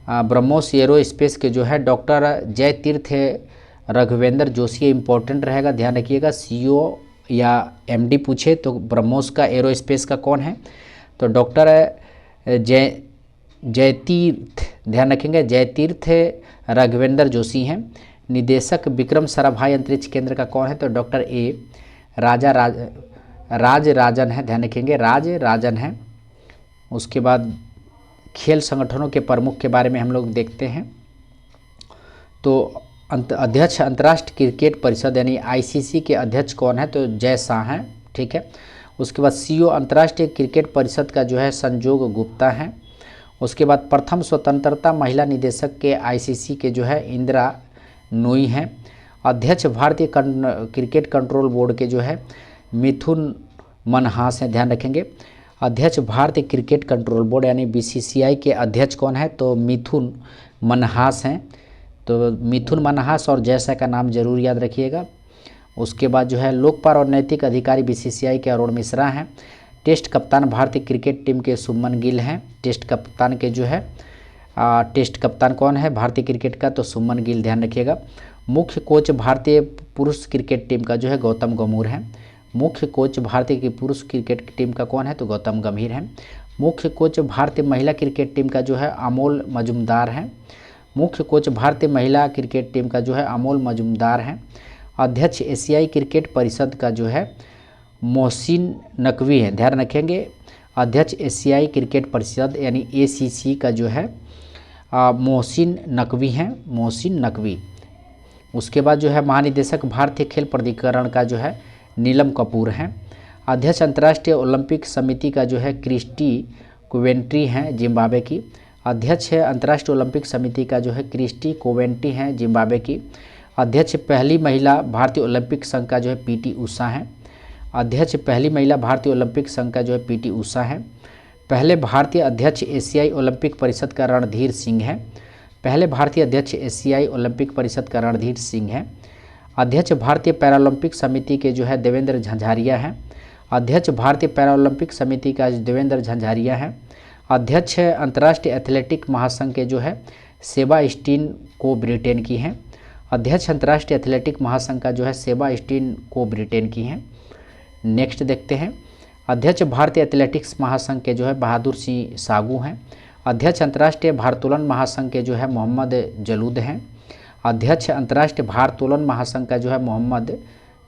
[SPEAKER 1] ब्रह्मोस एरोस्पेस के जो है डॉक्टर जय तीर्थ राघवेंद्र जोशी इम्पोर्टेंट रहेगा, ध्यान रखिएगा। CEO या MD पूछे तो ब्रह्मोस का एरोस्पेस का कौन है, तो डॉक्टर जयतीर्थ, ध्यान रखेंगे, जयतीर्थ राघवेंद्र जोशी हैं। निदेशक विक्रम साराभाई अंतरिक्ष केंद्र का कौन है, तो डॉक्टर राज राजन है, ध्यान रखेंगे, राज राजन है। उसके बाद खेल संगठनों के प्रमुख के बारे में हम लोग देखते हैं। तो अध्यक्ष अंतर्राष्ट्रीय क्रिकेट परिषद यानी ICC के अध्यक्ष कौन है, तो जय शाह हैं, ठीक है। उसके बाद CEO अंतर्राष्ट्रीय क्रिकेट परिषद का जो है संजोग गुप्ता हैं। उसके बाद प्रथम स्वतंत्रता महिला निदेशक के ICC के जो है इंदिरा नोई हैं। अध्यक्ष भारतीय क्रिकेट कंट्रोल बोर्ड के जो है मिथुन मनहास हैं, ध्यान रखेंगे। अध्यक्ष भारतीय क्रिकेट कंट्रोल बोर्ड यानी BCCI के अध्यक्ष कौन है, तो मिथुन मनहास हैं। तो मिथुन मनहास और जय शाह का नाम जरूर याद रखिएगा। उसके बाद जो है लोकपाल और नैतिक अधिकारी BCCI के अरुण मिश्रा हैं। टेस्ट कप्तान भारतीय क्रिकेट टीम के शुभमन गिल हैं। टेस्ट कप्तान के जो है टेस्ट कप्तान कौन है भारतीय क्रिकेट का, तो शुभमन गिल, ध्यान रखिएगा। मुख्य कोच भारतीय पुरुष क्रिकेट टीम का जो है गौतम गंभीर हैं। मुख्य कोच भारतीय की पुरुष क्रिकेट टीम का कौन है, तो गौतम गंभीर हैं। मुख्य कोच भारतीय महिला क्रिकेट टीम का जो है अमोल मजुमदार हैं। मुख्य कोच भारतीय महिला क्रिकेट टीम का जो है अमोल मजूमदार हैं। अध्यक्ष एशियाई क्रिकेट परिषद का जो है मोहसिन नकवी है, ध्यान रखेंगे। अध्यक्ष एशियाई क्रिकेट परिषद यानी ACC का जो है मोहसिन नकवी हैं, मोहसिन नकवी। उसके बाद जो है महानिदेशक भारतीय खेल प्राधिकरण का जो है नीलम कपूर हैं। अध्यक्ष अंतर्राष्ट्रीय ओलंपिक समिति का जो है क्रिस्टी कोवेंट्री हैं, जिम्बाब्वे की। अध्यक्ष है अंतर्राष्ट्रीय ओलंपिक समिति का जो है क्रिस्टी कोवेंट्री हैं, जिम्बाब्वे की। अध्यक्ष पहली महिला भारतीय ओलंपिक संघ का जो है PT उषा हैं। अध्यक्ष पहली महिला भारतीय ओलंपिक संघ का जो है PT उषा है। पहले भारतीय अध्यक्ष एशियाई ओलंपिक परिषद का रणधीर सिंह है। पहले भारतीय अध्यक्ष एशियाई ओलंपिक परिषद का रणधीर सिंह है। अध्यक्ष भारतीय पैरालंपिक समिति के जो है देवेंद्र झंझारिया हैं। अध्यक्ष भारतीय पैरालंपिक समिति का देवेंद्र झंझारिया है। अध्यक्ष अंतर्राष्ट्रीय एथलेटिक महासंघ के जो है सेबास्टियन को ब्रिटेन की हैं। अध्यक्ष अंतर्राष्ट्रीय एथलेटिक महासंघ का जो है सेबास्टियन को ब्रिटेन की हैं। नेक्स्ट देखते हैं। अध्यक्ष भारतीय एथलेटिक्स महासंघ के जो है बहादुर सिंह सागू हैं। अध्यक्ष अंतर्राष्ट्रीय भारोत्तोलन महासंघ के जो है मोहम्मद जलूद हैं। अध्यक्ष अंतर्राष्ट्रीय भारोत्तोलन महासंघ का जो है मोहम्मद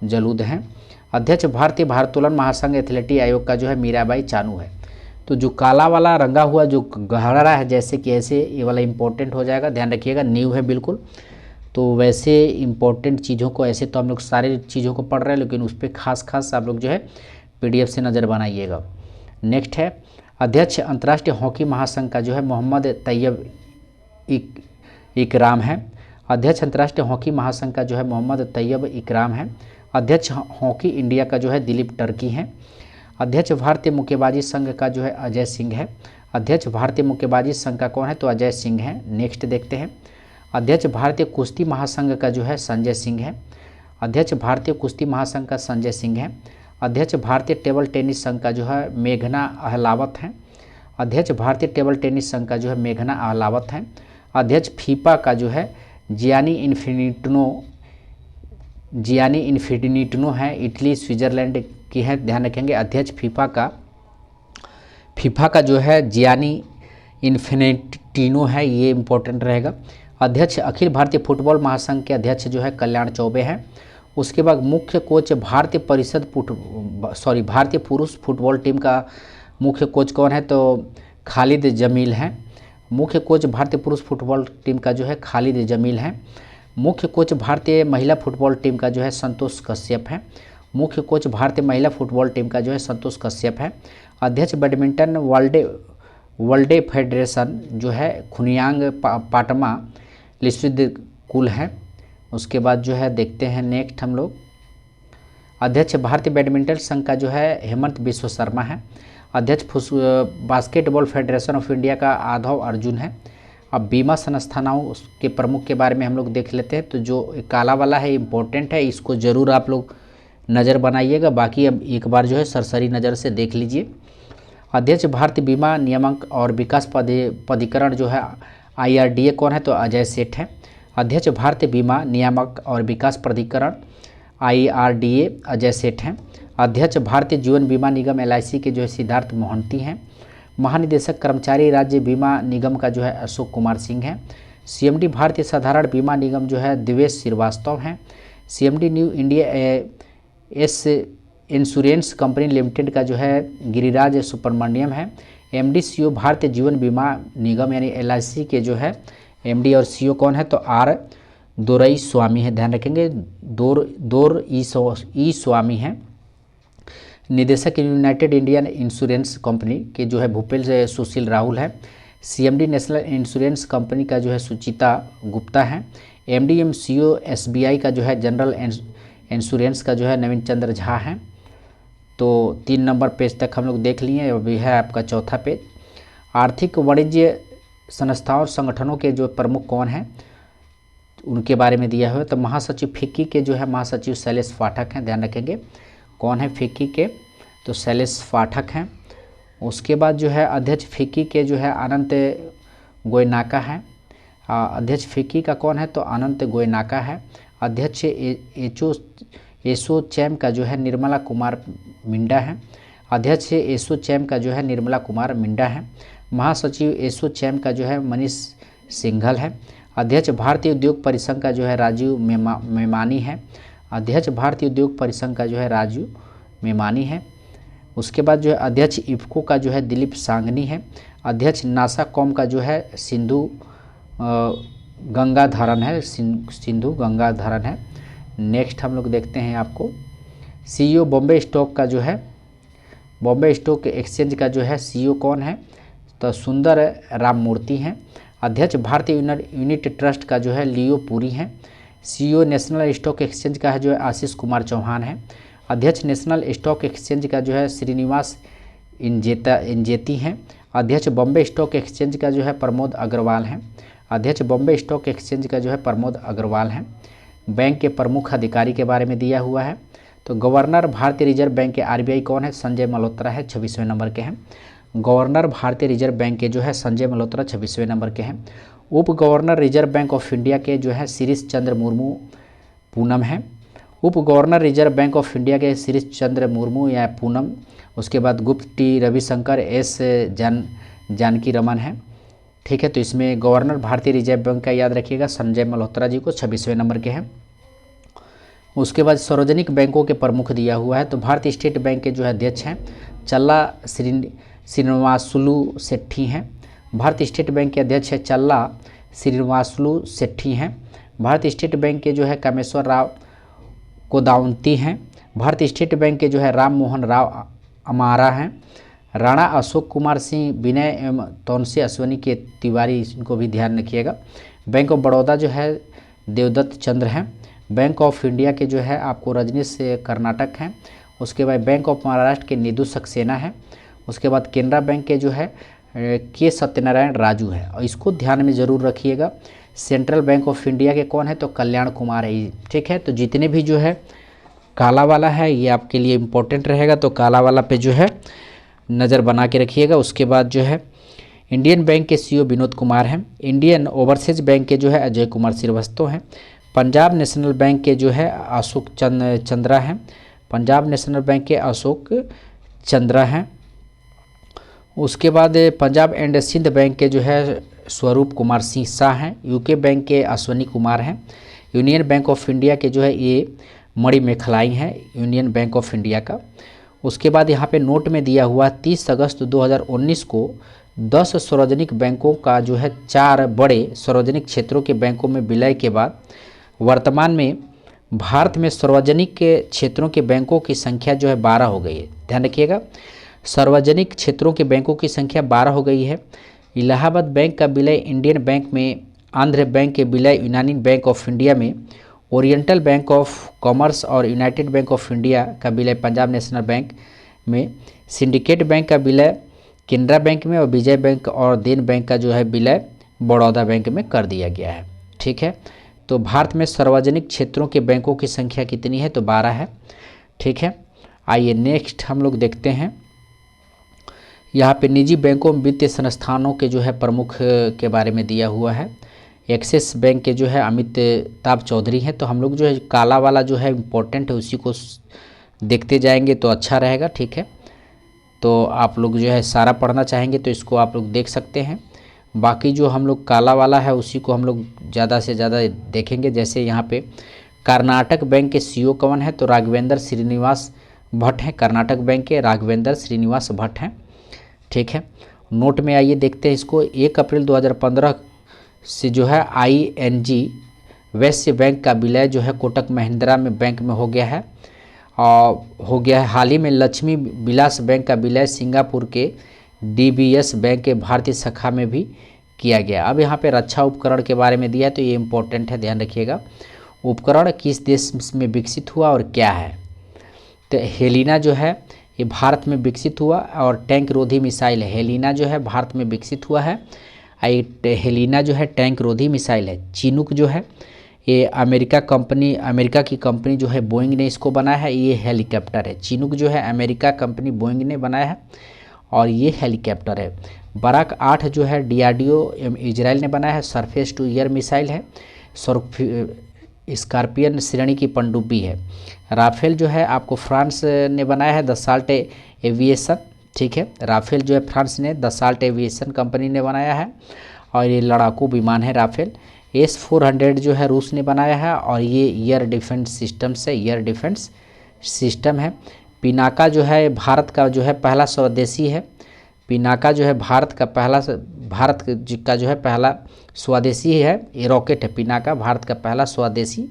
[SPEAKER 1] जलूद हैं। अध्यक्ष भारतीय भारोत्तोलन महासंघ एथलेटिक आयोग का जो है मीराबाई चानू है। तो जो काला वाला रंगा हुआ जो गहरा है जैसे कि ऐसे, ये वाला इंपॉर्टेंट हो जाएगा, ध्यान रखिएगा, न्यू है बिल्कुल। तो वैसे इंपॉर्टेंट चीज़ों को, ऐसे तो हम लोग सारे चीज़ों को पढ़ रहे हैं, लेकिन उस पर खास आप लोग जो है PDF से नज़र बनाइएगा। नेक्स्ट है अध्यक्ष अंतर्राष्ट्रीय हॉकी महासंघ का जो है मोहम्मद तैयब इकराम है। अध्यक्ष अंतर्राष्ट्रीय हॉकी महासंघ का जो है मोहम्मद तैयब इकराम है। अध्यक्ष हॉकी इंडिया का जो है दिलीप टर्की हैं। अध्यक्ष भारतीय मुक्केबाजी संघ का जो है अजय सिंह है। अध्यक्ष भारतीय मुक्केबाजी संघ का कौन है? तो अजय सिंह हैं। नेक्स्ट देखते हैं। अध्यक्ष भारतीय कुश्ती महासंघ का जो है संजय सिंह है। अध्यक्ष भारतीय कुश्ती महासंघ का संजय सिंह है। अध्यक्ष भारतीय टेबल टेनिस संघ का जो है मेघना अहलावत हैं। अध्यक्ष भारतीय टेबल टेनिस संघ का जो है मेघना अहलावत हैं। अध्यक्ष फीफा का जो है जियानी इन्फिनिटिनो है, इटली स्विट्जरलैंड की है, ध्यान रखेंगे। अध्यक्ष फीफा का जो है जियानी इन्फिनिटिनो है, ये इंपॉर्टेंट रहेगा। अध्यक्ष अखिल भारतीय फुटबॉल महासंघ के अध्यक्ष जो है कल्याण चौबे हैं। उसके बाद मुख्य कोच भारतीय पुरुष फुटबॉल टीम का मुख्य कोच कौन है? तो खालिद जमील हैं। मुख्य कोच भारतीय पुरुष फुटबॉल टीम का जो है खालिद जमील हैं। मुख्य कोच भारतीय महिला फुटबॉल टीम का जो है संतोष कश्यप है। मुख्य कोच भारतीय महिला फुटबॉल टीम का जो है संतोष कश्यप है। अध्यक्ष बैडमिंटन वर्ल्ड फेडरेशन जो है खुनियांग पाटमा लिस्विद कुल है। उसके बाद जो है देखते हैं नेक्स्ट हम लोग। अध्यक्ष भारतीय बैडमिंटन संघ का जो है हेमंत बिश्व शर्मा है। अध्यक्ष बास्केटबॉल फेडरेशन ऑफ इंडिया का आधव अर्जुन है। अब बीमा संस्थानों के प्रमुख के बारे में हम लोग देख लेते हैं। तो जो काला वाला है इम्पोर्टेंट है, इसको ज़रूर आप लोग नज़र बनाइएगा, बाकी अब एक बार जो है सरसरी नज़र से देख लीजिए। अध्यक्ष भारतीय बीमा नियामक और विकास प्राधिकरण जो है IRDA कौन है? तो अजय सेठ हैं। अध्यक्ष भारतीय बीमा नियामक और विकास प्राधिकरण IRDA अजय सेठ हैं। अध्यक्ष भारतीय जीवन बीमा निगम LIC के जो है सिद्धार्थ मोहंती हैं। महानिदेशक कर्मचारी राज्य बीमा निगम का जो है अशोक कुमार सिंह हैं। CMD भारतीय साधारण बीमा निगम जो है दिवेश श्रीवास्तव हैं। CMD new India S insurance company limited का जो है गिरिराज सुब्रमण्यम है। MD CEO भारतीय जीवन बीमा निगम यानी LIC के जो है MD और CEO कौन है? तो R दोरई स्वामी है, ध्यान रखेंगे, दोर ई स्वामी हैं। निदेशक यूनाइटेड इंडियन इंश्योरेंस कंपनी के जो है भूपेल सुशील राहुल है। CMD नेशनल इंश्योरेंस कंपनी का जो है सुचिता गुप्ता है। MD एवं CEO SBI का जो है जनरल इंश्योरेंस का जो है नवीन चंद्र झा हैं। तो 3 नंबर पेज तक हम लोग देख लिए। अभी है आपका चौथा पेज। आर्थिक वाणिज्य संस्थाओं और संगठनों के जो प्रमुख कौन हैं उनके बारे में दिया हुआ है। तो महासचिव फिक्की के जो है महासचिव शैलेश पाठक हैं, ध्यान रखेंगे। कौन है फिक्की के? तो शैलेश पाठक हैं। उसके बाद जो है अध्यक्ष फिक्की के जो है अनंत गोयनाका हैं। अध्यक्ष फिक्की का कौन है? तो अनंत गोयनाका है। अध्यक्ष एसोचैम का जो है निर्मला कुमार मिंडा है। अध्यक्ष एसोचैम का जो है निर्मला कुमार मिंडा है। महासचिव एसोचैम का जो है मनीष सिंघल है। अध्यक्ष भारतीय उद्योग परिसंघ का जो है राजीव मेमानी है। अध्यक्ष भारतीय उद्योग परिसंघ का जो है राजीव मेमानी है। उसके बाद जो है अध्यक्ष इफ्को का जो है दिलीप सांगनी है। अध्यक्ष नासा कॉम का जो है सिंधु गंगाधरन है, सिंधु गंगाधरन है। नेक्स्ट हम लोग देखते हैं आपको सीईओ बॉम्बे स्टॉक का जो है, बॉम्बे स्टॉक एक्सचेंज का जो है सीईओ कौन है, तो सुंदर राममूर्ति हैं। अध्यक्ष भारतीय यूनिट ट्रस्ट का जो है लियो पुरी हैं। सीईओ नेशनल स्टॉक एक्सचेंज का है जो है आशीष कुमार चौहान है। अध्यक्ष नेशनल स्टॉक एक्सचेंज का जो है श्रीनिवास इंजेती हैं। अध्यक्ष बॉम्बे स्टॉक एक्सचेंज का जो है प्रमोद अग्रवाल हैं। अध्यक्ष बॉम्बे स्टॉक एक्सचेंज का जो है प्रमोद अग्रवाल हैं। बैंक के प्रमुख अधिकारी के बारे में दिया हुआ है, तो गवर्नर भारतीय रिजर्व बैंक के आरबीआई कौन है, संजय मल्होत्रा है, 26वें नंबर के हैं। गवर्नर भारतीय रिजर्व बैंक के जो है संजय मल्होत्रा 26वें नंबर के हैं। उप governor reserve bank of India के जो है शिरीष चंद्र मुर्मू पूनम हैं। उप governor reserve bank of India के शिरीष चंद्र मुर्मू या पूनम। उसके बाद गुप्त टी रविशंकर एस जानकी रमन है। ठीक है, तो इसमें गवर्नर भारतीय रिजर्व बैंक का याद रखिएगा संजय मल्होत्रा जी को, 26वें नंबर के हैं। उसके बाद सार्वजनिक बैंकों के प्रमुख दिया हुआ है, तो भारतीय स्टेट बैंक के जो है अध्यक्ष हैं चल्ला श्रीनिवासुलु सेट्ठी हैं। भारतीय स्टेट बैंक के अध्यक्ष है चल्ला श्रीनिवासुलु सेट्ठी हैं। भारतीय स्टेट बैंक के जो है कामेश्वर राव कोदाउंती हैं। भारतीय स्टेट बैंक के जो है राम मोहन राव अमारा हैं। राणा अशोक कुमार सिंह विनय एवं तौनसे अश्वनी के तिवारी, इनको भी ध्यान रखिएगा। बैंक ऑफ बड़ौदा जो है देवदत्त चंद्र हैं। बैंक ऑफ इंडिया के जो है आपको रजनीश कर्नाटक हैं। उसके बाद बैंक ऑफ महाराष्ट्र के नीदू सक्सेना है। उसके बाद केनरा बैंक के जो है के सत्यनारायण राजू है, और इसको ध्यान में ज़रूर रखिएगा। सेंट्रल बैंक ऑफ इंडिया के कौन है, तो कल्याण कुमार है। ठीक है, तो जितने भी जो है काला वाला है ये आपके लिए इम्पोर्टेंट रहेगा, तो काला वाला पे जो है नज़र बना के रखिएगा। उसके बाद जो है इंडियन बैंक के सीईओ विनोद कुमार हैं। इंडियन ओवरसीज बैंक के जो है अजय कुमार श्रीवास्तव हैं। पंजाब नेशनल बैंक के जो है अशोक चंद्रा हैं। पंजाब नेशनल बैंक के अशोक चंद्रा हैं। उसके बाद पंजाब एंड सिंध बैंक के जो है स्वरूप कुमार सिंह शाह हैं। यूके बैंक के अश्वनी कुमार हैं। यूनियन बैंक ऑफ इंडिया के जो है ये मणि मेखलाई हैं, यूनियन बैंक ऑफ इंडिया का। उसके बाद यहाँ पे नोट में दिया हुआ 30 अगस्त 2019 को 10 सार्वजनिक बैंकों का जो है 4 बड़े सार्वजनिक क्षेत्रों के बैंकों में विलय के बाद वर्तमान में भारत में सार्वजनिक के क्षेत्रों के बैंकों की संख्या जो है 12 हो गई है। ध्यान रखिएगा, सार्वजनिक क्षेत्रों के बैंकों की संख्या 12 हो गई है। इलाहाबाद बैंक का विलय इंडियन बैंक में, आंध्र बैंक के विलय यूनानी बैंक ऑफ इंडिया में, ओरिएंटल बैंक ऑफ कॉमर्स और यूनाइटेड बैंक ऑफ इंडिया का विलय पंजाब नेशनल बैंक में, सिंडिकेट बैंक का विलय केनरा बैंक में, और विजय बैंक और देन बैंक का जो है विलय बड़ौदा बैंक में कर दिया गया है। ठीक है, तो भारत में सार्वजनिक क्षेत्रों के बैंकों की संख्या कितनी है, तो 12 है। ठीक है, आइए नेक्स्ट हम लोग देखते हैं। यहाँ पे निजी बैंकों में वित्तीय संस्थानों के जो है प्रमुख के बारे में दिया हुआ है। एक्सिस बैंक के जो है अमिताभ चौधरी हैं। तो हम लोग जो है काला वाला जो है इम्पोर्टेंट है उसी को देखते जाएंगे तो अच्छा रहेगा। ठीक है, तो आप लोग जो है सारा पढ़ना चाहेंगे तो इसको आप लोग देख सकते हैं। बाकी जो हम लोग काला वाला है उसी को हम लोग ज़्यादा से ज़्यादा देखेंगे। जैसे यहाँ पे कर्नाटक बैंक के सीईओ कौन है, तो राघवेंद्र श्रीनिवास भट्ट हैं। कर्नाटक बैंक के राघवेंद्र श्रीनिवास भट्ट हैं। ठीक है, नोट में आइए देखते हैं इसको। 1 अप्रैल 2015 से जो है ING वैश्य बैंक का विलय जो है कोटक महिंद्रा में बैंक में हो गया है। हाल ही में लक्ष्मी विलास बैंक का विलय सिंगापुर के DBS बैंक के भारतीय शाखा में भी किया गया। अब यहाँ पे रक्षा उपकरण के बारे में दिया है, तो ये इम्पोर्टेंट है, ध्यान रखिएगा। उपकरण किस देश में विकसित हुआ और क्या है, तो हेलिना जो है ये भारत में विकसित हुआ, और टैंक रोधी मिसाइल है। हेलिना जो है भारत में विकसित हुआ है। हेलिना जो है टैंक रोधी मिसाइल है। चिनूक जो है ये अमेरिका की कंपनी जो है बोइंग ने इसको बनाया है। ये हेलीकॉप्टर है। चिनूक जो है अमेरिका कंपनी बोइंग ने बनाया है और ये हेलीकॉप्टर है। बराक 8 जो है DRDO इजराइल ने बनाया है। सरफेस टू एयर मिसाइल है। स्कॉर्पियन श्रेणी की पनडुब्बी है। राफेल जो है आपको फ्रांस ने बनाया है, दसाल्ट एविएशन। ठीक है, राफेल जो है फ्रांस ने दसाल्ट एविएशन कंपनी ने बनाया है, और ये लड़ाकू विमान है राफेल। S-400 जो है रूस ने बनाया है और ये एयर डिफेंस सिस्टम से एयर डिफेंस सिस्टम है। पिनाका जो है भारत का जो है पहला स्वदेशी है। पिनाका जो है भारत का पहला स्वदेशी है ये रॉकेट है। पिनाका भारत का पहला स्वदेशी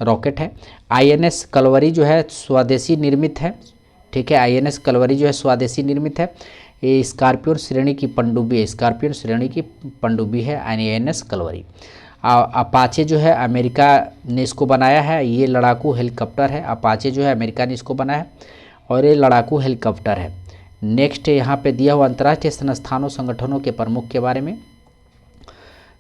[SPEAKER 1] रॉकेट है। INS कलवरी जो है स्वदेशी निर्मित है। ठीक है, INS कलवरी जो है स्वदेशी निर्मित है। ये स्कॉर्पियन श्रेणी की पनडुब्बी है। स्कॉर्पियन श्रेणी की पनडुब्बी है INS कलवरी। अपाचे जो है अमेरिका ने इसको बनाया है। ये लड़ाकू हेलीकॉप्टर है। अपाचे जो है अमेरिका ने इसको बनाया है और ये लड़ाकू हेलीकॉप्टर है। नेक्स्ट यहाँ पे दिया हुआ अंतर्राष्ट्रीय संस्थानों संगठनों के प्रमुख के बारे में,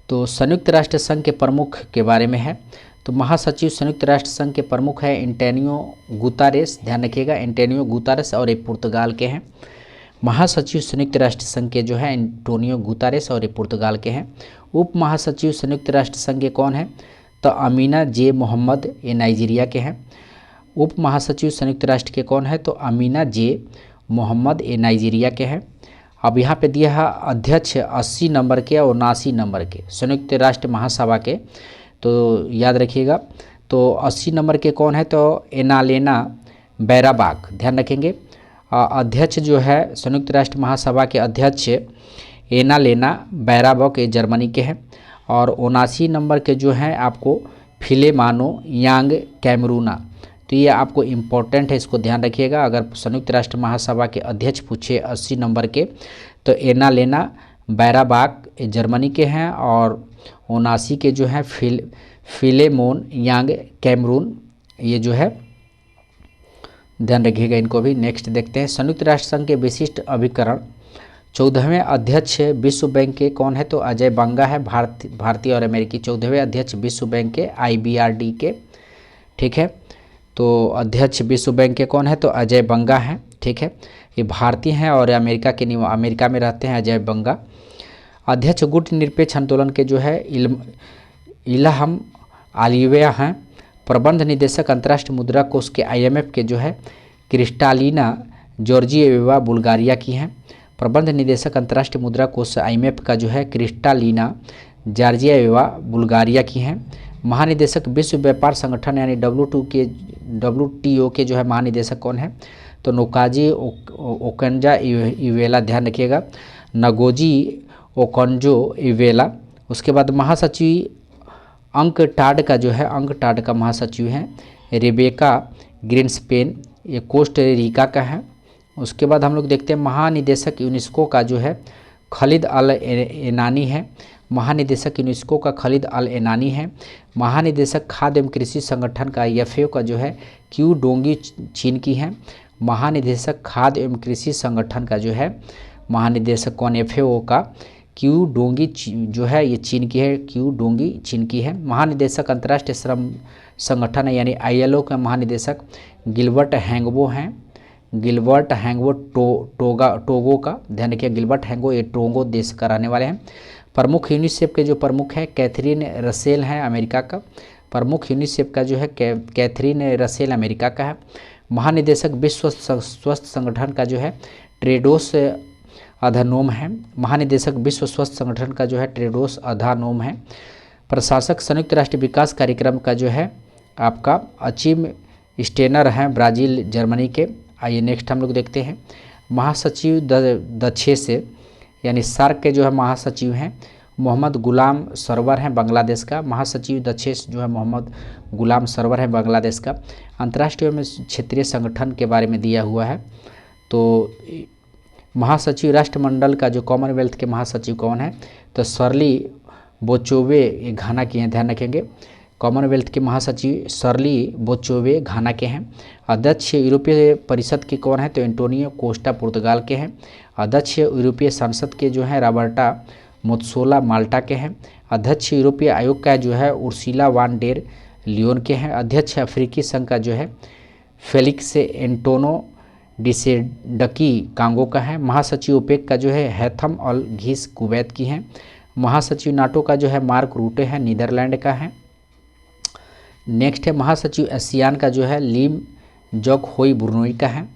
[SPEAKER 1] तो संयुक्त राष्ट्र संघ के प्रमुख के बारे में है। तो महासचिव संयुक्त राष्ट्र संघ के प्रमुख है एंटोनियो गुतारेस, ध्यान रखिएगा एंटोनियो गुतारेस, और ये पुर्तगाल के हैं। महासचिव संयुक्त राष्ट्र संघ के जो है एंटोनियो गुतारेस और ये पुर्तगाल के हैं। उप महासचिव संयुक्त राष्ट्र संघ के कौन है? तो अमीना जे मोहम्मद, ये नाइजीरिया के हैं। उप महासचिव संयुक्त राष्ट्र के कौन है? तो अमीना जे मोहम्मद, ये नाइजीरिया के हैं। अब यहाँ पे दिया है अध्यक्ष 80 नंबर के और 79 नंबर के संयुक्त राष्ट्र महासभा के, तो याद रखिएगा। तो 80 नंबर के कौन है? तो एनालेना बैराबाक, ध्यान रखेंगे। अध्यक्ष जो है संयुक्त राष्ट्र महासभा के अध्यक्ष एनालेना बैराबाक, ये जर्मनी के हैं। और 79 नंबर के जो हैं आपको फिलेमानो यांग कैमरूना, तो ये आपको इम्पोर्टेंट है, इसको ध्यान रखिएगा। अगर संयुक्त राष्ट्र महासभा के अध्यक्ष पूछे 80 नंबर के, तो एनालेना बैराबाक जर्मनी के हैं और 79 के जो हैं फिलेमोन यांग कैमरून, ये जो है ध्यान रखिएगा इनको भी। नेक्स्ट देखते हैं संयुक्त राष्ट्र संघ के विशिष्ट अभिकरण 14वें अध्यक्ष विश्व बैंक के कौन है? तो अजय बंगा है, भारतीय और अमेरिकी 14वें अध्यक्ष विश्व बैंक के IBRD के। ठीक है, तो अध्यक्ष विश्व बैंक के कौन है? तो अजय बंगा हैं। ठीक है, ये भारतीय हैं और अमेरिका में रहते हैं अजय बंगा। अध्यक्ष गुट निरपेक्ष आंदोलन के जो है इल्हम आलिया हैं। प्रबंध निदेशक अंतर्राष्ट्रीय मुद्रा कोष के IMF के जो है क्रिस्टालिना जॉर्जिएवा बुल्गारिया की हैं। प्रबंध निदेशक अंतर्राष्ट्रीय मुद्रा कोष IMF का जो है क्रिस्टालिना जॉर्जिएवा बुल्गारिया की हैं। महानिदेशक विश्व व्यापार संगठन यानी WTO के जो है महानिदेशक कौन है? तो नोकाजी ओकंजा इवेला, ध्यान रखिएगा नगोजी ओकंजो इवेला। उसके बाद महासचिव अंकटाड का जो है अंकटाड का महासचिव हैं रेबेका ग्रीन्सपेन, ये कोस्टरिका का है। उसके बाद हम लोग देखते हैं महानिदेशक यूनेस्को का जो है खालिद अल एनानी है। महानिदेशक यूनेस्को का खालिद अल एनानी है। महानिदेशक खाद्य एवं कृषि संगठन का FAO का जो है क्यू डोंगी चीन की है। महानिदेशक खाद्य एवं कृषि संगठन का जो है महानिदेशक कौन? FAO का क्यू डोंगी जो है ये चीन की है, क्यू डोंगी चीन की है। महानिदेशक अंतर्राष्ट्रीय श्रम संगठन है यानी ILO का महानिदेशक गिलबर्ट हैंगबो हैं। गिलबर्ट हैंगबो टोगो का, ध्यान रखिए गिलबर्ट हैंगबो ये टोगो देश का रहने वाले हैं। प्रमुख यूनिसेफ के जो प्रमुख है कैथरीन रसेल हैं, अमेरिका का। प्रमुख यूनिसेफ का जो है कैथरीन रसेल अमेरिका का है। महानिदेशक विश्व स्वास्थ्य संगठन का जो है टेड्रोस अधानोम है। महानिदेशक विश्व स्वास्थ्य संगठन का जो है टेड्रोस अधानोम है। प्रशासक संयुक्त राष्ट्र विकास कार्यक्रम का जो है आपका अचिम स्टेनर हैं, ब्राज़ील जर्मनी के। आइए नेक्स्ट हम लोग देखते हैं महासचिव द6 से यानी सार्क के जो है महासचिव हैं मोहम्मद गुलाम सरवर हैं, बांग्लादेश का। महासचिव द6 जो है मोहम्मद गुलाम सरवर है, बांग्लादेश का। अंतर्राष्ट्रीय में क्षेत्रीय संगठन के बारे में दिया हुआ है। तो महासचिव राष्ट्रमंडल का जो कॉमनवेल्थ के महासचिव कौन है? तो शर्ली बोचोवे, ये घाना की हैं, ध्यान रखेंगे। कॉमनवेल्थ के महासचिव शर्ली बोचोवे घाना के हैं। अध्यक्ष यूरोपीय परिषद के कौन है? तो एंटोनियो कोस्टा पुर्तगाल के हैं। अध्यक्ष यूरोपीय संसद के जो हैं रॉबर्टा मोत्सोला माल्टा के हैं। अध्यक्ष यूरोपीय आयोग का जो है उर्सुला वान डेर लियोन के हैं। अध्यक्ष अफ्रीकी संघ का जो है फेलिक्स एंटोनो डिसेडकी कांगो का है। महासचिव ओपेक का जो है हैथम अल घीस कुवैत की हैं। महासचिव नाटो का जो है मार्क रूटे है, नीदरलैंड का है। नेक्स्ट है महासचिव एशियान का जो है लिम जॉक होई ब्रुनोई का है।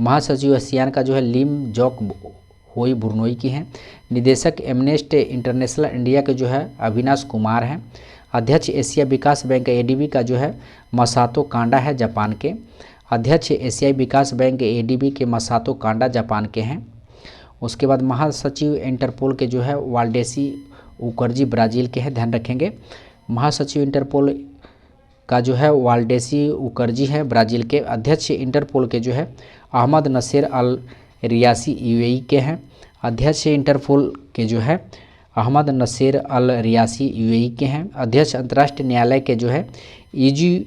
[SPEAKER 1] महासचिव एशियान का जो है लिम जॉक होई बुरनोई की हैं। निदेशक एमनेस्टी इंटरनेशनल इंडिया के जो है अविनाश कुमार हैं। अध्यक्ष एशिया विकास बैंक एडीबी का जो है मसातो कांडा है, जापान के। अध्यक्ष एशियाई विकास बैंक एडीबी के मसातो कांडा जापान के हैं। उसके बाद महासचिव इंटरपोल के जो है वाल्डेसी उकर्जी ब्राज़ील के हैं, ध्यान रखेंगे। महासचिव इंटरपोल का जो है वाल्डेसी उकर्जी है, ब्राज़ील के। अध्यक्ष इंटरपोल के जो है अहमद नसीर अल रियासी यूएई के हैं। अध्यक्ष इंटरपोल के जो है अहमद नसीर अल रियासी यूएई के हैं। अध्यक्ष अंतर्राष्ट्रीय न्यायालय के जो है ईजी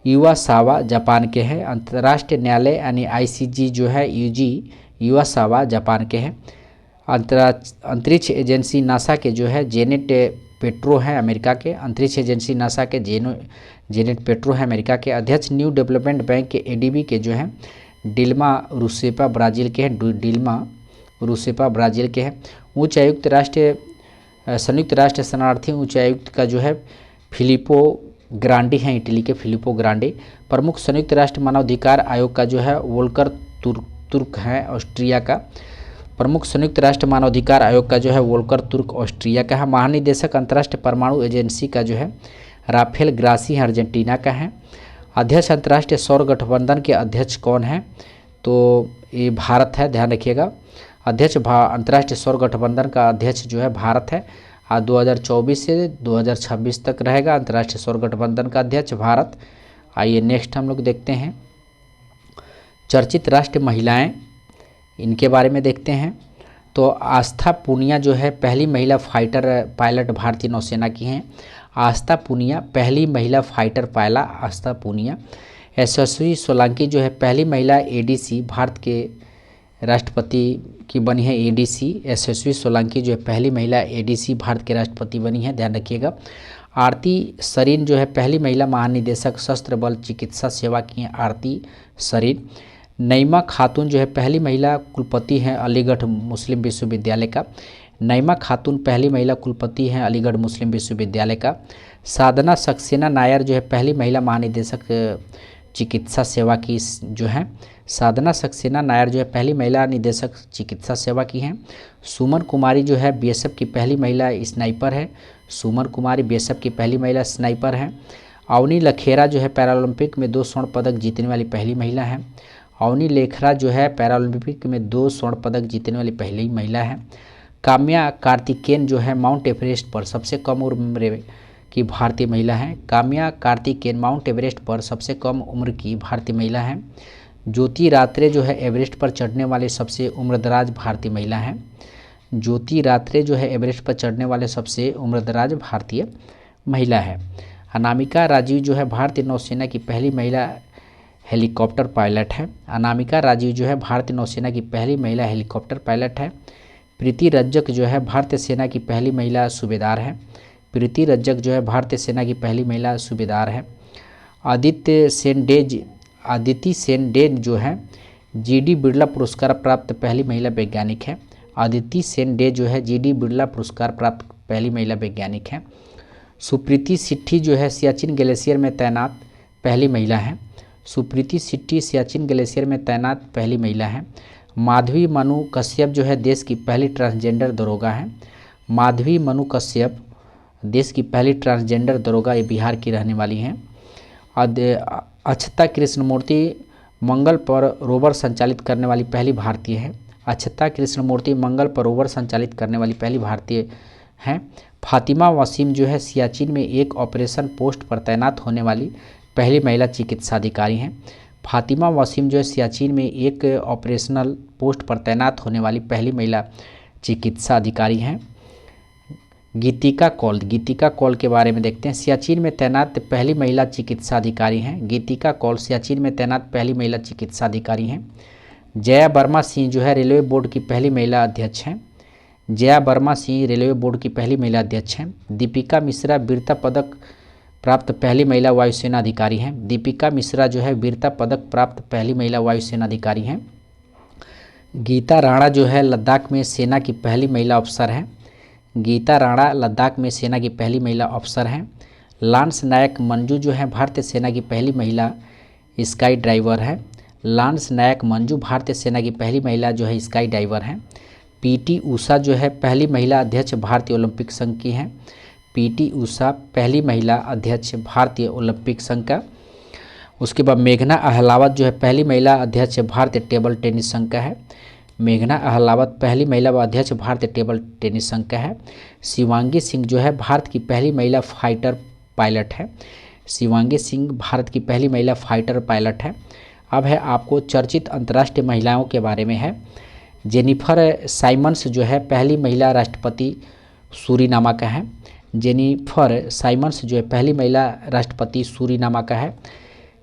[SPEAKER 1] युवासावा जापान के हैं। अंतर्राष्ट्रीय न्यायालय यानी आईसीजी जो है यूजी युवासावा जापान के हैं। अंतरिक्ष एजेंसी नासा के जो है जेनेट पेट्रो है, अमेरिका के। अंतरिक्ष एजेंसी नासा के जेनेट पेट्रो है, अमेरिका के। अध्यक्ष न्यू डेवलपमेंट बैंक के एडीबी के जो है डिल्मा रूसेफा ब्राज़ील के हैं, डिल्मा रूसेफा ब्राज़ील के हैं। उच्चायुक्त संयुक्त राष्ट्र शरणार्थी उच्चायुक्त का जो है फिलिपो ग्रांडी हैं, इटली के फिलिपो ग्रांडी। प्रमुख संयुक्त राष्ट्र मानवाधिकार आयोग का जो है वोल्कर तुर्क है, ऑस्ट्रिया का। प्रमुख संयुक्त राष्ट्र मानवाधिकार आयोग का जो है वोल्कर तुर्क ऑस्ट्रिया का है। महानिदेशक अंतर्राष्ट्रीय परमाणु एजेंसी का जो है राफेल ग्रासी अर्जेंटीना का है। अध्यक्ष अंतर्राष्ट्रीय सौर गठबंधन के अध्यक्ष कौन है? तो ये भारत है, ध्यान रखिएगा। अध्यक्ष अंतर्राष्ट्रीय सौर गठबंधन का अध्यक्ष जो है भारत है। 2024 से 2026 तक रहेगा अंतर्राष्ट्रीय सौर गठबंधन का अध्यक्ष भारत। आइए नेक्स्ट हम लोग देखते हैं चर्चित राष्ट्र महिलाएं, इनके बारे में देखते हैं। तो आस्था पूनिया जो है पहली महिला फाइटर पायलट भारतीय नौसेना की हैं। आस्था पूनिया पहली महिला फाइटर पायलट आस्था पूनिया। यशस्वी सोलंकी जो है पहली महिला एडीसी भारत के राष्ट्रपति की बनी है, एडीसी यशस्वी सोलंकी जो है पहली महिला एडीसी भारत के राष्ट्रपति बनी है, ध्यान रखिएगा। आरती सरीन जो है पहली महिला महानिदेशक सशस्त्र बल चिकित्सा सेवा की हैं, आरती सरीन। नईमा खातून जो है पहली महिला कुलपति हैं अलीगढ़ मुस्लिम विश्वविद्यालय का। नईमा खातून पहली महिला कुलपति हैं अलीगढ़ मुस्लिम विश्वविद्यालय का। साधना सक्सेना नायर जो है पहली महिला महानिदेशक चिकित्सा सेवा की जो है। साधना सक्सेना नायर जो है पहली महिला निदेशक चिकित्सा सेवा की हैं। सुमन कुमारी जो है बीएसएफ की पहली महिला स्नाइपर है। सुमन कुमारी बीएसएफ की पहली महिला स्नाइपर हैं। अवनी लखेरा जो है पैरालंपिक में 2 स्वर्ण पदक जीतने वाली पहली महिला है। अवनी लेखरा जो है पैरालंपिक में 2 स्वर्ण पदक जीतने वाली पहली महिला है। काम्या कार्तिकेयन जो है माउंट एवरेस्ट पर सबसे कम उम्र की भारतीय महिला है। काम्या कार्तिकेयन माउंट एवरेस्ट पर सबसे कम उम्र की भारतीय महिला है। ज्योति रात्रे जो है एवरेस्ट पर चढ़ने वाले सबसे उम्रदराज भारतीय महिला है। ज्योति रात्रे जो है एवरेस्ट पर चढ़ने वाले सबसे उम्रदराज भारतीय महिला है। अनामिका राजीव जो है भारतीय नौसेना की पहली महिला हेलीकॉप्टर पायलट है। अनामिका राजीव जो है भारतीय नौसेना की पहली महिला हेलीकॉप्टर पायलट है। प्रीति रज्जक जो है भारतीय सेना की पहली महिला सूबेदार है। प्रीति रज्जक जो है भारतीय सेना की पहली महिला सूबेदार है। आदिति सेनडेन जो है जीडी बिरला पुरस्कार प्राप्त पहली महिला वैज्ञानिक है। आदिति सेनडे जो है जीडी बिरला पुरस्कार प्राप्त पहली महिला वैज्ञानिक है। सुप्रीति सिट्ठी जो है सियाचिन ग्लेशियर में तैनात पहली महिला है। सुप्रीति सिट्ठी सियाचिन ग्लेशियर में तैनात पहली महिला है। माधवी मनु कश्यप जो है देश की पहली ट्रांसजेंडर दरोगा है। माधवी मनु कश्यप देश की पहली ट्रांसजेंडर दरोगा, ये बिहार की रहने वाली हैं। अक्षता कृष्णमूर्ति मंगल पर रोवर संचालित करने वाली पहली भारतीय है। अक्षता कृष्णमूर्ति मंगल पर रोवर संचालित करने वाली पहली भारतीय हैं। फातिमा वसीम जो है सियाचिन में एक ऑपरेशन पोस्ट पर तैनात होने वाली पहली महिला चिकित्सा अधिकारी हैं। फातिमा वसीम जो है सियाचिन में एक ऑपरेशनल पोस्ट पर तैनात होने वाली पहली महिला चिकित्सा अधिकारी हैं। गीतिका कौल के बारे में देखते हैं। सियाचिन में तैनात पहली महिला चिकित्सा अधिकारी हैं। गीतिका कौल सियाचिन में तैनात पहली महिला चिकित्सा अधिकारी हैं। जया वर्मा सिंह जो है रेलवे बोर्ड की पहली महिला अध्यक्ष हैं। जया वर्मा सिंह रेलवे बोर्ड की पहली महिला अध्यक्ष हैं। दीपिका मिश्रा वीरता पदक प्राप्त पहली महिला वायुसेना अधिकारी हैं। दीपिका मिश्रा जो है वीरता पदक प्राप्त पहली महिला वायुसेना अधिकारी हैं। गीता राणा जो है लद्दाख में सेना की पहली महिला अफसर हैं। गीता राणा लद्दाख में सेना की पहली महिला अफसर हैं। लांस नायक मंजू जो है भारतीय सेना की पहली महिला स्काई ड्राइवर है। लांस नायक मंजू भारतीय सेना की पहली महिला जो है स्काई डाइवर हैं। पीटी उषा जो है पहली महिला अध्यक्ष भारतीय ओलंपिक संघ की हैं। पीटी उषा पहली महिला अध्यक्ष भारतीय ओलंपिक संघ का। उसके बाद मेघना अहलावत जो है पहली महिला अध्यक्ष भारतीय टेबल टेनिस संघ का है। मेघना अहलावत पहली महिला अध्यक्ष भारतीय टेबल टेनिस संघ का है। शिवांगी सिंह जो है भारत की पहली महिला फाइटर पायलट है। शिवांगी सिंह भारत की पहली महिला फाइटर पायलट है। अब है आपको चर्चित अंतर्राष्ट्रीय महिलाओं के बारे में है। जेनिफर साइमंस जो है पहली महिला राष्ट्रपति सूरीनामा का है। जेनिफर साइमंस जो है पहली महिला राष्ट्रपति सूरीनामा का है।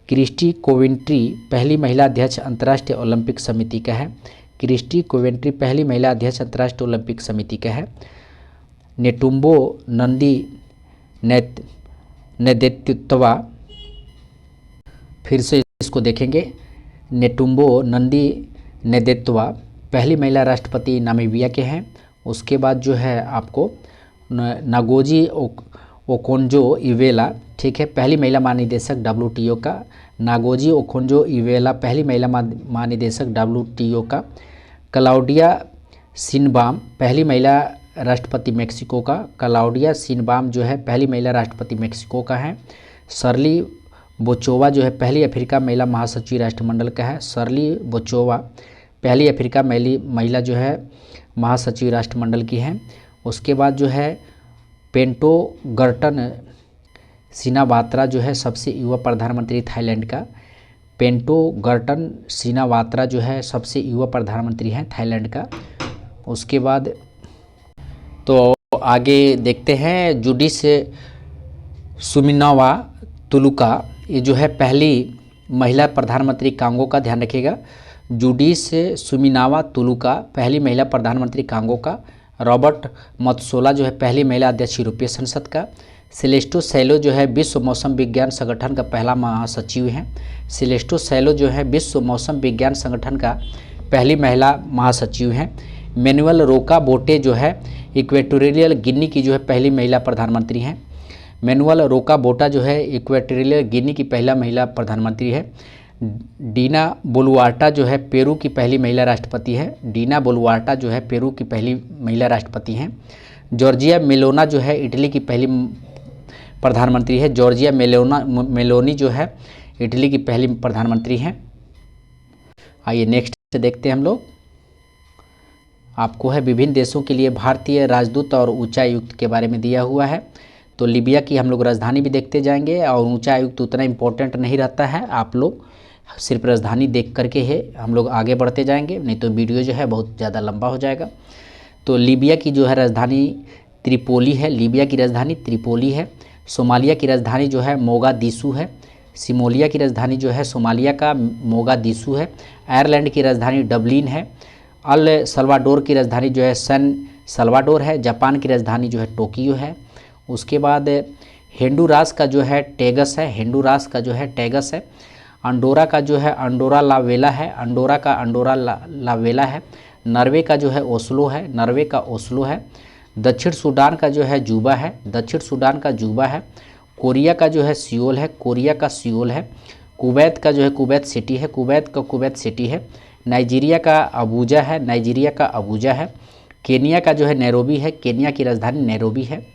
[SPEAKER 1] क्रिस्टी कोवेंट्री पहली महिला अध्यक्ष अंतर्राष्ट्रीय ओलंपिक समिति का है। क्रिस्टी कोवेंट्री पहली महिला अध्यक्ष अंतर्राष्ट्रीय ओलंपिक समिति का है। नेटुम्बो नंदी नेदेत्युत्वा, फिर से इसको देखेंगे, नेटुम्बो नंदी नेदेत्वा पहली महिला राष्ट्रपति नामीबिया के हैं। उसके बाद जो है आपको नागोजी ओकोंजो इवेला, ठीक है, पहली महिला महानिदेशक WTO का। नागोजी ओकोंजो इवेला पहली महिला महानिदेशक WTO का। क्लाउडिया शिनबाम पहली महिला राष्ट्रपति मेक्सिको का। क्लाउडिया शिनबाम जो है पहली महिला राष्ट्रपति मेक्सिको का है। शर्ली बोचोवा जो है पहली अफ्रीका महिला महासचिव राष्ट्रमंडल का है। शर्ली बोचोवा पहली अफ्रीका महिला जो है महासचिव राष्ट्रमंडल की है। उसके बाद जो है पेंटो गर्टन सिनावात्रा जो है सबसे युवा प्रधानमंत्री थाईलैंड का। पेंटो गर्टन सिनावात्रा जो है सबसे युवा प्रधानमंत्री हैं थाईलैंड का। उसके बाद तो आगे देखते हैं जुडिस सुमिनावा तुलुका, ये जो है पहली महिला प्रधानमंत्री कांगो का, ध्यान रखिएगा। जुडिस सुमिनावा तुलुका पहली महिला प्रधानमंत्री कांगो का। रॉबर्ट मत्सोला जो है पहली महिला अध्यक्ष यूरोपीय संसद का। सेलेस्टो सैलो जो है विश्व मौसम विज्ञान संगठन का पहला महासचिव है। सेलेस्टो सैलो जो है विश्व मौसम विज्ञान संगठन का पहली महिला महासचिव हैं। मैनुअल रोका बोटे जो है इक्वेटोरियल गिनी की जो है पहली महिला प्रधानमंत्री हैं। मैनुअल रोका बोटा जो है इक्वेटोरियल गिनी की पहला महिला प्रधानमंत्री है। डीना बोलुआर्टा जो है पेरू की पहली महिला राष्ट्रपति है। डीना बोलुआर्टा जो है पेरू की पहली महिला राष्ट्रपति हैं। जॉर्जिया मेलोना जो है इटली की पहली प्रधानमंत्री है। जॉर्जिया मेलोनी जो है इटली की पहली प्रधानमंत्री हैं। आइए नेक्स्ट देखते हैं हम लोग। आपको है विभिन्न देशों के लिए भारतीय राजदूत और उच्चायुक्त के बारे में दिया हुआ है। तो लीबिया की हम लोग राजधानी भी देखते जाएंगे और उच्चायुक्त उतना इम्पोर्टेंट नहीं रहता है, आप लोग सिर्फ राजधानी देख करके है हम लोग आगे बढ़ते जाएंगे, नहीं तो वीडियो जो है बहुत ज़्यादा लंबा हो जाएगा। तो लीबिया की जो है राजधानी त्रिपोली है। लीबिया की राजधानी त्रिपोली है। सोमालिया की राजधानी जो है मोगादिशु है। सिमोलिया की राजधानी जो है सोमालिया का मोगादिशु है। आयरलैंड की राजधानी डबलिन है। अल सल्वाडोर की राजधानी जो है सैन सल्वाडोर है। जापान की राजधानी जो है टोक्यो है। उसके बाद होंडुरास का जो है टेगस है। होंडुरास का जो है टेगस है। अंडोरा का जो है अंडोरा ला वेला है। अंडोरा का अंडोरा ला वेला है। नॉर्वे का जो है ओस्लो है। नॉर्वे का ओस्लो है। दक्षिण सूडान का जो है जूबा है। दक्षिण सूडान का जूबा है। कोरिया का जो है सियोल है। कोरिया का सियोल है। कुवैत का जो है कुवैत सिटी है। कुवैत का कुवैत सिटी है। नाइजीरिया का अबूजा है। नाइजीरिया का अबूजा है। केनिया का जो है नैरोबी है। केनिया की राजधानी नैरोबी है।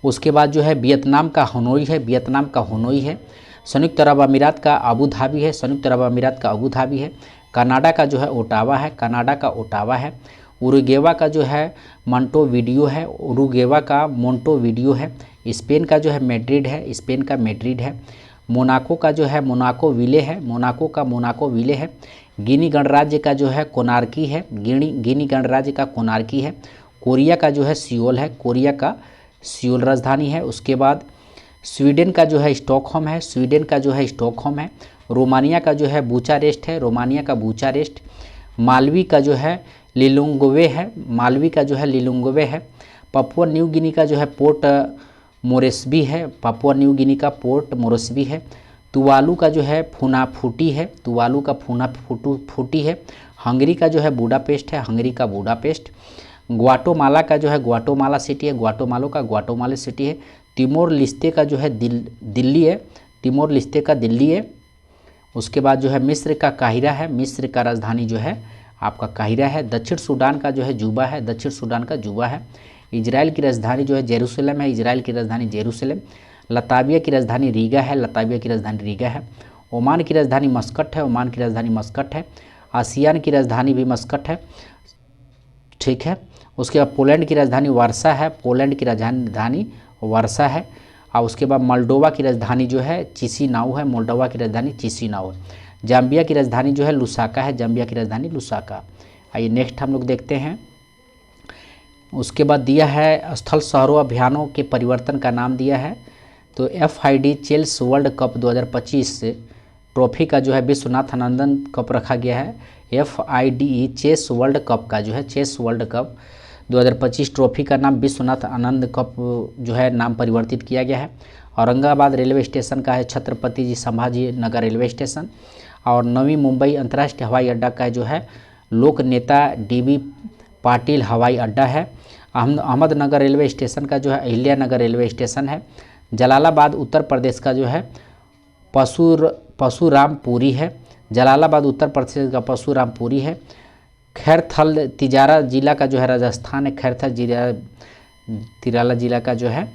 [SPEAKER 1] उसके बाद जो है वियतनाम का हनोई है। वियतनाम का हनोई है। संयुक्त अरब अमीरात का अबू धाबी है। संयुक्त अरब अमीरात का अबू धाबी है। कनाडा का जो है ओटावा है। कनाडा का ओटावा है। उरुग्वेवा का जो है मोंटेवीडियो है। उरुग्वेवा का मोंटेवीडियो है। स्पेन का जो है मैड्रिड है। स्पेन का मैड्रिड है। मोनाको का जो है मोनाको विले है। मोनाको का मोनाको विले है। गिनी गणराज्य का जो है कोनार्की है। गिनी गणराज्य का कोनार्की है। कोरिया का जो है सियोल है। कोरिया का सियोल राजधानी है। उसके बाद स्वीडन का जो है स्टॉकहोम है। स्वीडन का जो है स्टॉकहोम है। रोमानिया का जो है बुचारेस्ट है। रोमानिया का बुचारेस्ट। मालवी का जो है लिलुंगवे है। मालवी का जो है लिलुंगवे है। पपुआ न्यू गिनी का जो है पोर्ट मोरेस्बी है। पपुआ न्यू गिनी का पोर्ट मोरेस्बी है। तुवालू का जो है फुनाफुटी है। तुवालू का फुनाफुटी है। हंगरी का जो है बुडापेस्ट है। हंगरी का बुडापेस्ट। ग्वाटेमाला का जो है ग्वाटेमाला सिटी है। ग्वाटेमाला का ग्वाटेमाला सिटी है। तिमोर लिस्ते का जो है दिल्ली है। तिमोर लिस्ते का दिल्ली है। उसके बाद जो है मिस्र का काहिरा है, मिस्र का राजधानी जो है आपका काहिरा है। दक्षिण सूडान का जो है जुबा है, दक्षिण सूडान का जुबा है। इजराइल की राजधानी जो है जेरूसलम है, इजराइल की राजधानी जेरूसलम। लताविया की राजधानी रीगा है, लताविया की राजधानी रीगा है। ओमान की राजधानी मस्कट है, ओमान की राजधानी मस्कट है। आसियान की राजधानी भी मस्कट है, ठीक है। उसके बाद पोलैंड की राजधानी वारसा है, पोलैंड की राजधानी वारसा है। और उसके बाद मोल्डोवा की राजधानी जो है चिसिनाउ है, मोल्डोवा की राजधानी चिसिनाउ है। जाम्बिया की राजधानी जो है लुसाका है, जाम्बिया की राजधानी लुसाका। आइए नेक्स्ट हम लोग देखते हैं। उसके बाद दिया है स्थल शहरों अभियानों के परिवर्तन का नाम दिया है। तो FID chess world cup 2025 trophy का जो है विश्वनाथ आनंदन कप रखा गया है। FIDE चेस वर्ल्ड कप का जो है चेस वर्ल्ड कप 2025 ट्रॉफी का नाम विश्वनाथ आनंद कप जो है नाम परिवर्तित किया गया है। औरंगाबाद रेलवे स्टेशन का है छत्रपति जी संभाजी नगर रेलवे स्टेशन। और नवी मुंबई अंतर्राष्ट्रीय हवाई अड्डा का जो है लोक नेता DB पाटिल हवाई अड्डा है। अहमदनगर रेलवे स्टेशन का जो है अहिल्या नगर रेलवे स्टेशन है। जलालाबाद उत्तर प्रदेश का जो है परशुरामपुरी है, जलालाबाद उत्तर प्रदेश का परशुरामपुरी है। खैरथल तिजारा जिला का जो है राजस्थान है, खैरथल तिराला जिला का जो है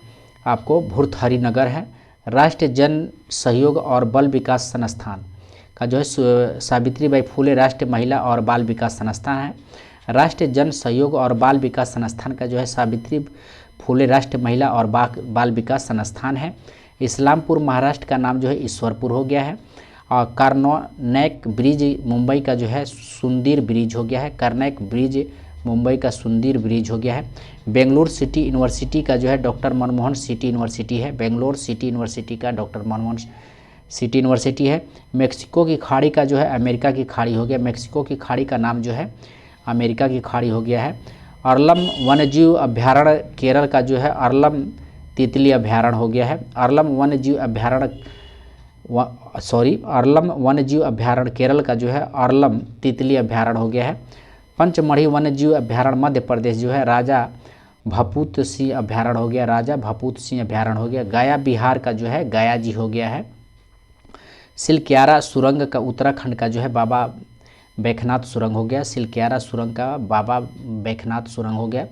[SPEAKER 1] आपको भुरथरी नगर है। राष्ट्रीय जन सहयोग और बाल विकास संस्थान का जो है सावित्रीबाई फुले राष्ट्रीय महिला और बाल विकास संस्थान है। राष्ट्रीय जन सहयोग और बाल विकास संस्थान का जो है सावित्री फुले राष्ट्रीय महिला और बाल विकास संस्थान है। इस्लामपुर महाराष्ट्र का नाम जो है ईश्वरपुर हो गया है। और कार्नैक ब्रिज मुंबई का जो है सुंदर ब्रिज हो गया है, कार्नैक ब्रिज मुंबई का सुंदर ब्रिज हो गया है। बेंगलोर सिटी यूनिवर्सिटी का जो है डॉक्टर मनमोहन सिटी यूनिवर्सिटी है, बेंगलोर सिटी यूनिवर्सिटी का डॉक्टर मनमोहन सिटी यूनिवर्सिटी है। मेक्सिको की खाड़ी का जो है अमेरिका की खाड़ी हो गया, मेक्सिको की खाड़ी का नाम जो है अमेरिका की खाड़ी हो गया है। अरलम वन्यजीव अभ्यारण्य केरल का जो है अरलम तितली अभ्यारण्य हो गया है। अरलम वन्यजीव अभ्यारण्य केरल का जो है अरलम तितली अभ्यारण्य हो गया है। पंचमढ़ी वन्यजीव अभ्यारण्य मध्य प्रदेश जो है राजा भपूत सिंह अभ्यारण्य हो गया, राजा भपूत सिंह अभ्यारण्य हो गया। गया बिहार का जो है गया जी हो गया है। सिलक्यारा सुरंग का उत्तराखंड का जो है बाबा बैखनाथ सुरंग हो गया, सिलक्यारा सुरंग का बाबा बैखनाथ सुरंग हो गया।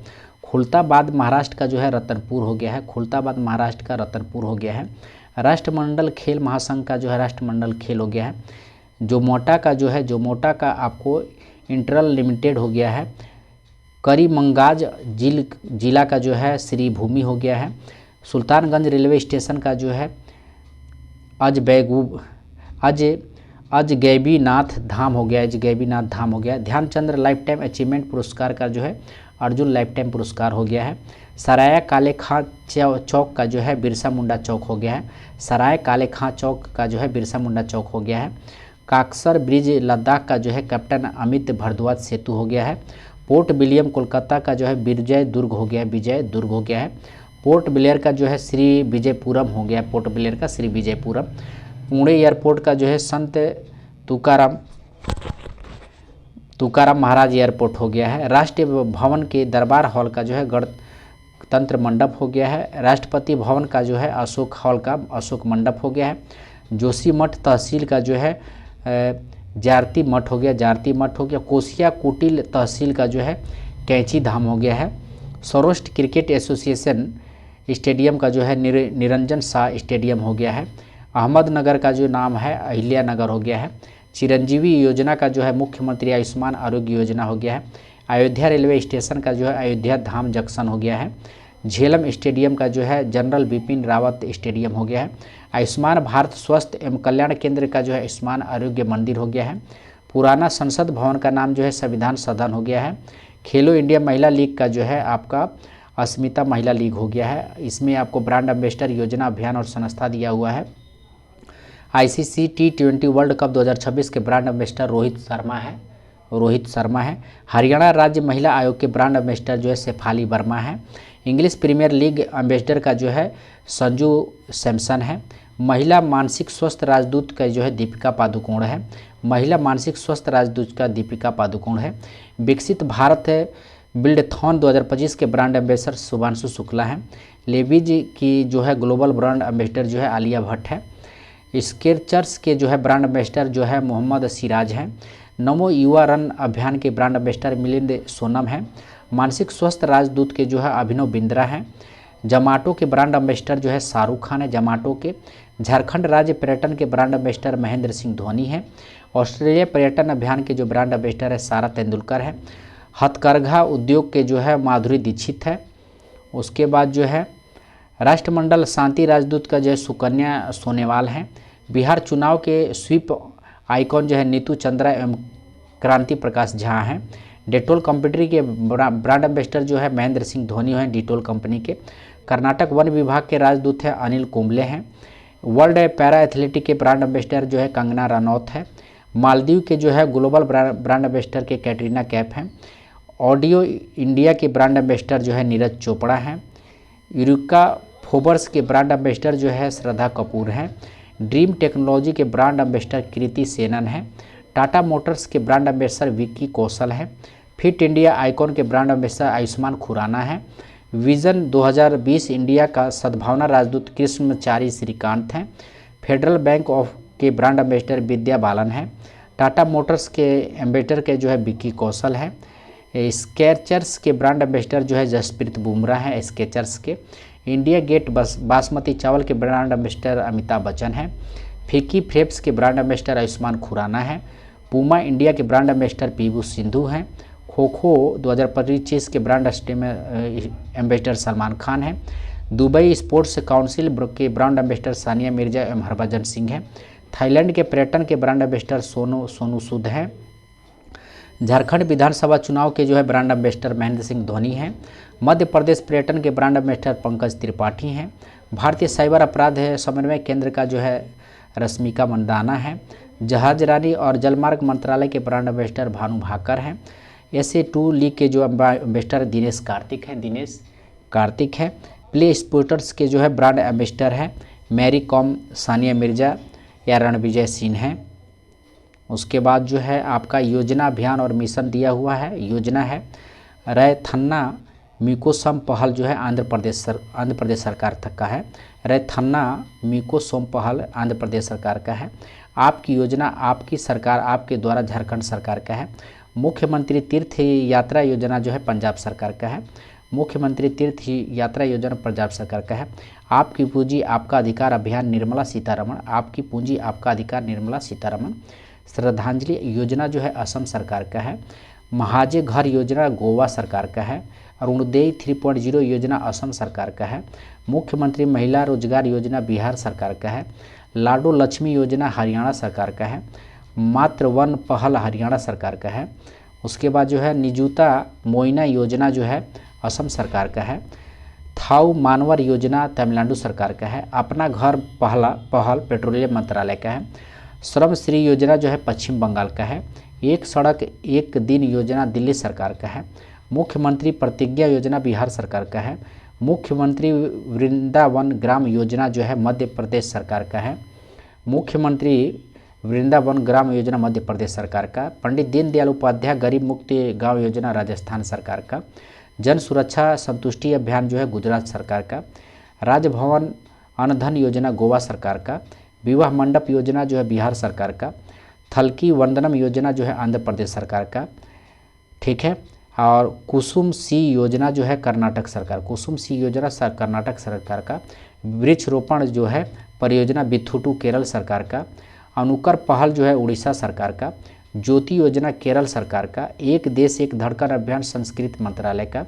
[SPEAKER 1] खुलताबाद महाराष्ट्र का जो है रतनपुर हो गया है, खुलताबाद महाराष्ट्र का रतनपुर हो गया है। राष्ट्रमंडल खेल महासंघ का जो है राष्ट्रमंडल खेल हो गया है। जोमोटा का जो है जोमोटा का आपको इंटरल लिमिटेड हो गया है। करीमगंज जिला का जो है श्रीभूमि हो गया है। सुल्तानगंज रेलवे स्टेशन का जो है अजगैबीनाथ धाम हो गया, अजगैबीनाथ धाम हो गया। ध्यानचंद्र लाइफ टाइम अचीवमेंट पुरस्कार का जो है अर्जुन लाइफ टाइम पुरस्कार हो गया है। सराय काले खां चौक का जो है बिरसा मुंडा चौक हो गया है, सराय काले खां चौक का जो है बिरसा मुंडा चौक हो गया है। काकसर ब्रिज लद्दाख का जो है कैप्टन अमित भारद्वाज सेतु हो गया है। पोर्ट विलियम कोलकाता का जो है विजय दुर्ग हो गया है, विजय दुर्ग हो गया है। पोर्ट ब्लेयर का जो है श्री विजयपुरम हो गया, पोर्ट ब्लेयर का श्री विजयपुरम। पुणे एयरपोर्ट का जो है संत तुकाराम महाराज एयरपोर्ट हो गया है। राष्ट्रीय भवन के दरबार हॉल का जो है गणतंत्र मंडप हो गया है। राष्ट्रपति भवन का जो है अशोक हॉल का अशोक मंडप हो गया है। जोशीमठ तहसील का जो है जारती मठ हो गया, जारती मठ हो गया। कोसिया कुटिल तहसील का जो है कैंची धाम हो गया है। सौराष्ट्र क्रिकेट एसोसिएशन स्टेडियम का जो है निरंजन शाह स्टेडियम हो गया है। अहमदनगर का जो नाम है अहिल्या नगर हो गया है। चिरंजीवी योजना का जो है मुख्यमंत्री आयुष्मान आरोग्य योजना हो गया है। अयोध्या रेलवे स्टेशन का जो है अयोध्या धाम जंक्शन हो गया है। झेलम स्टेडियम का जो है जनरल बिपिन रावत स्टेडियम हो गया है। आयुष्मान भारत स्वास्थ्य एवं कल्याण केंद्र का जो है आयुष्मान आरोग्य मंदिर हो गया है। पुराना संसद भवन का नाम जो है संविधान सदन हो गया है। खेलो इंडिया महिला लीग का जो है आपका अस्मिता महिला लीग हो गया है। इसमें आपको ब्रांड एम्बेसडर योजना अभियान और संस्था दिया हुआ है। ICC T20 वर्ल्ड कप 2026 के ब्रांड एम्बेसडर रोहित शर्मा है। हरियाणा राज्य महिला आयोग के ब्रांड एम्बेसडर जो है शेफाली वर्मा है। इंग्लिश प्रीमियर लीग एम्बेसडर का जो है संजू सैमसन है। महिला मानसिक स्वास्थ्य राजदूत का जो है दीपिका पादुकोण है, महिला मानसिक स्वास्थ्य राजदूत का दीपिका पादुकोण है। विकसित भारत बिल्डथॉन 2025 के ब्रांड एम्बेसडर शुभांशु शुक्ला हैं। लेविज की जो है ग्लोबल ब्रांड एम्बेसडर जो है आलिया भट्ट है। स्केचर्स के जो है ब्रांड एम्बेसडर जो है मोहम्मद सिराज हैं। नमो युवा रन अभियान के ब्रांड एम्बेसडर मिलिंद सोनम हैं। मानसिक स्वास्थ्य राजदूत के जो है अभिनव बिंद्रा हैं। जमाटो के ब्रांड एम्बेसडर जो है शाहरुख खान है जमाटो के। झारखंड राज्य पर्यटन के ब्रांड एम्बेसडर महेंद्र सिंह धोनी हैं। ऑस्ट्रेलिया पर्यटन अभियान के जो ब्रांड एम्बेसडर है सारा तेंदुलकर है। हथकरघा उद्योग के जो है माधुरी दीक्षित है। उसके बाद जो है राष्ट्रमंडल शांति राजदूत का जो है सुकन्या सोनेवाल हैं। बिहार चुनाव के स्वीप आइकॉन जो है नीतू चंद्रा एवं क्रांति प्रकाश झा हैं। डेटोल कंपनी के ब्रांड एम्बेसडर जो है महेंद्र सिंह धोनी हैं डेटोल कंपनी के। कर्नाटक वन विभाग के राजदूत हैं अनिल कुंबले हैं। वर्ल्ड पैरा एथलेटिक के ब्रांड एम्बेसडर जो है कंगना रनौत है। मालदीव के जो है ग्लोबल ब्रांड एम्बेसडर के कैटरीना कैफ हैं। ऑडियो इंडिया के ब्रांड एम्बेसडर जो है नीरज चोपड़ा हैं। यूरिका फोबर्स के ब्रांड एम्बेसडर जो है श्रद्धा कपूर हैं। ड्रीम टेक्नोलॉजी के ब्रांड एम्बेसडर कृति सेनन हैं। टाटा मोटर्स के ब्रांड एम्बेसडर विक्की कौशल हैं। फिट इंडिया आइकॉन के ब्रांड एम्बेसडर आयुष्मान खुराना हैं। विजन 2020 इंडिया का सद्भावना राजदूत कृष्णचारी श्रीकांत हैं। फेडरल बैंक ऑफ के ब्रांड एम्बेसडर विद्या बालन हैं। टाटा मोटर्स के एम्बेसडर के जो है विक्की कौशल हैं। स्केचर्स के ब्रांड एम्बेसडर जो है जसप्रीत बुमराह हैं स्केचर्स के। इंडिया गेट बासमती चावल के ब्रांड एम्बेसडर अमिताभ बच्चन हैं। फिकी फ्रेप्स के ब्रांड एम्बेसडर आयुष्मान खुराना हैं। पूमा इंडिया के ब्रांड एम्बेसडर पीबू सिंधु हैं। खो खो 2025 के ब्रांड एम्बेसडर सलमान खान हैं। दुबई स्पोर्ट्स काउंसिल के ब्रांड एम्बेसडर सानिया मिर्जा एवं हरभजन सिंह हैं। थाईलैंड के पर्यटन के ब्रांड एम्बेसडर सोनू सूद हैं। झारखंड विधानसभा चुनाव के जो है ब्रांड एम्बेसडर महेंद्र सिंह धोनी हैं। मध्य प्रदेश पर्यटन के ब्रांड एम्बेसडर पंकज त्रिपाठी हैं। भारतीय साइबर अपराध समन्वय केंद्र का जो है रश्मिका मंदाना है। जहाज रानी और जलमार्ग मंत्रालय के ब्रांड एम्बेसडर भानु भाकर हैं। SA2 लीग के जो एम्बेसडर दिनेश कार्तिक है। प्ले स्पोर्ट्स के जो है ब्रांड एम्बेसडर हैं मैरी कॉम सानिया मिर्जा या रणविजय सिंह हैं। उसके बाद जो है आपका योजना अभियान और मिशन दिया हुआ है। योजना है रैथन्ना मिकोसम पहल जो है आंध्र प्रदेश सरकार तक का है। रैथन्ना मिकोसम पहल आंध्र प्रदेश सरकार का है। आपकी योजना आपकी सरकार आपके द्वारा झारखंड सरकार का है। मुख्यमंत्री तीर्थ यात्रा योजना जो है पंजाब सरकार का है। मुख्यमंत्री तीर्थ यात्रा योजना पंजाब सरकार का है। आपकी पूंजी आपका अधिकार अभियान निर्मला सीतारमण। आपकी पूंजी आपका अधिकार निर्मला सीतारमण। श्रद्धांजलि योजना जो है असम सरकार का है। महाजे घर योजना गोवा सरकार का है। अरुणोदय 3.0 योजना असम सरकार का है। मुख्यमंत्री महिला रोजगार योजना बिहार सरकार का है। लाडो लक्ष्मी योजना हरियाणा सरकार का है। मातृ वन पहल हरियाणा सरकार का है। उसके बाद जो है निजुता मोइना योजना जो है असम सरकार का है। थाऊ मानवर योजना तमिलनाडु सरकार का है। अपना घर पहल पेट्रोलियम मंत्रालय का है। श्रम श्री योजना जो है पश्चिम बंगाल का है। एक सड़क एक दिन योजना दिल्ली सरकार का है। मुख्यमंत्री प्रतिज्ञा योजना बिहार सरकार का है। मुख्यमंत्री वृंदावन ग्राम योजना जो है मध्य प्रदेश सरकार का है। मुख्यमंत्री वृंदावन ग्राम योजना मध्य प्रदेश सरकार का। पंडित दीनदयाल उपाध्याय गरीब मुक्ति गांव योजना राजस्थान सरकार का। जन सुरक्षा संतुष्टि अभियान जो है गुजरात सरकार का। राजभवन अनधन योजना गोवा सरकार का। विवाह मंडप योजना जो है बिहार सरकार का। थलकी वंदनम योजना जो है आंध्र प्रदेश सरकार का। ठीक है। और कुसुम सी योजना जो है कर्नाटक सरकार। कुसुम सी योजना कर्नाटक सरकार का। वृक्षरोपण जो है परियोजना बिथुटू केरल सरकार का। अनुकर पहल जो है उड़ीसा सरकार का। ज्योति योजना केरल सरकार का। एक देश एक धड़कन अभियान संस्कृत मंत्रालय का।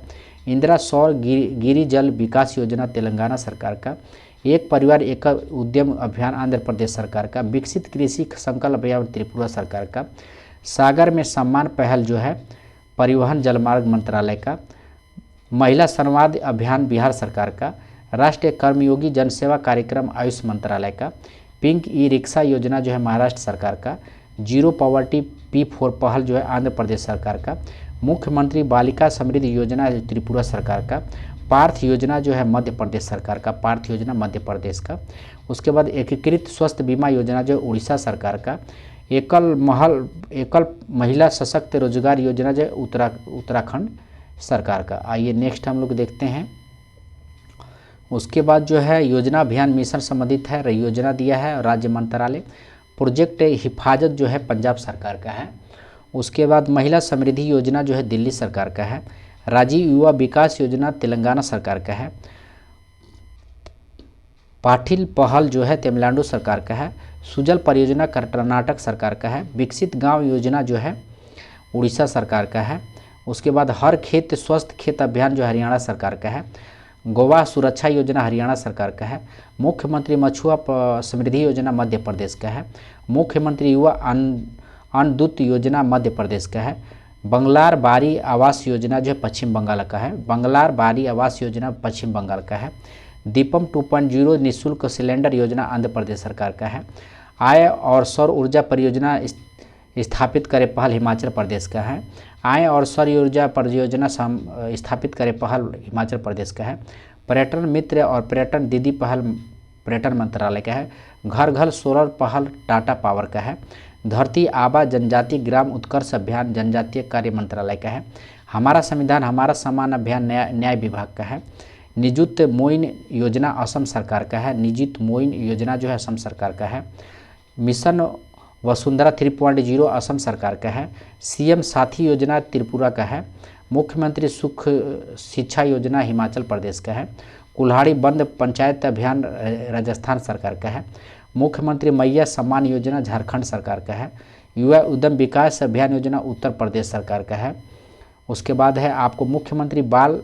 [SPEAKER 1] इंदिरा सौर गिरी जल विकास योजना तेलंगाना सरकार का। एक परिवार एक उद्यम अभियान आंध्र प्रदेश सरकार का। विकसित कृषि संकल्प अभियान त्रिपुरा सरकार का। सागर में सम्मान पहल जो है परिवहन जलमार्ग मंत्रालय का। महिला संवाद अभियान बिहार सरकार का। राष्ट्रीय कर्मयोगी जनसेवा कार्यक्रम आयुष मंत्रालय का। पिंक ई रिक्शा योजना जो है महाराष्ट्र सरकार का। जीरो पॉवर्टी P4 पहल जो है आंध्र प्रदेश सरकार का। मुख्यमंत्री बालिका समृद्धि योजना त्रिपुरा सरकार का। पार्थ योजना जो है मध्य प्रदेश सरकार का। पार्थ योजना मध्य प्रदेश का। उसके बाद एकीकृत स्वास्थ्य बीमा योजना जो उड़ीसा सरकार का। एकल महिला सशक्त रोजगार योजना जो उत्तराखंड सरकार का। आइए नेक्स्ट हम लोग देखते हैं। उसके बाद जो है योजना अभियान मिशन संबंधित है, योजना दिया है राज्य मंत्रालय। प्रोजेक्ट हिफाजत जो है पंजाब सरकार का है। उसके बाद महिला समृद्धि योजना जो है दिल्ली सरकार का है। राजीव युवा विकास योजना तेलंगाना सरकार का है। पाटिल पहल जो है तमिलनाडु सरकार का है। सुजल परियोजना कर्नाटक सरकार का है। विकसित गांव योजना जो है उड़ीसा सरकार का है। उसके बाद हर खेत स्वस्थ खेत अभियान जो हरियाणा सरकार का है। गोवा सुरक्षा योजना हरियाणा सरकार का है। मुख्यमंत्री मछुआ समृद्धि योजना मध्य प्रदेश का है। मुख्यमंत्री युवा अन्नदूत योजना मध्य प्रदेश का है। बंगलार बारी आवास योजना जो है पश्चिम बंगाल का है। बंगलार बारी आवास योजना पश्चिम बंगाल का है। दीपम 2.0 निःशुल्क सिलेंडर योजना आंध्र प्रदेश सरकार का है। आय और सौर ऊर्जा परियोजना स्थापित करे पहल हिमाचल प्रदेश का है। आय और सौर ऊर्जा परियोजना स्थापित करे पहल हिमाचल प्रदेश का है। पर्यटन मित्र और पर्यटन दीदी पहल पर्यटन मंत्रालय का है। घर घर सोलर पहल टाटा पावर का है। धरती आबा जनजाति ग्राम उत्कर्ष अभियान जनजातीय कार्य मंत्रालय का है। हमारा संविधान हमारा सम्मान अभियान न्याय विभाग का है। निजुत मोइन योजना असम सरकार का है। निजुत मोइन योजना जो है असम सरकार का है। मिशन वसुंधरा 3.0 असम सरकार का है। सीएम साथी योजना त्रिपुरा का है। मुख्यमंत्री सुख शिक्षा योजना हिमाचल प्रदेश का है। कुल्हाड़ी बंद पंचायत अभियान राजस्थान सरकार का है। मुख्यमंत्री मैया सम्मान योजना झारखंड सरकार का है। युवा उद्यम विकास अभियान योजना उत्तर प्रदेश सरकार का है। उसके बाद है आपको मुख्यमंत्री बाल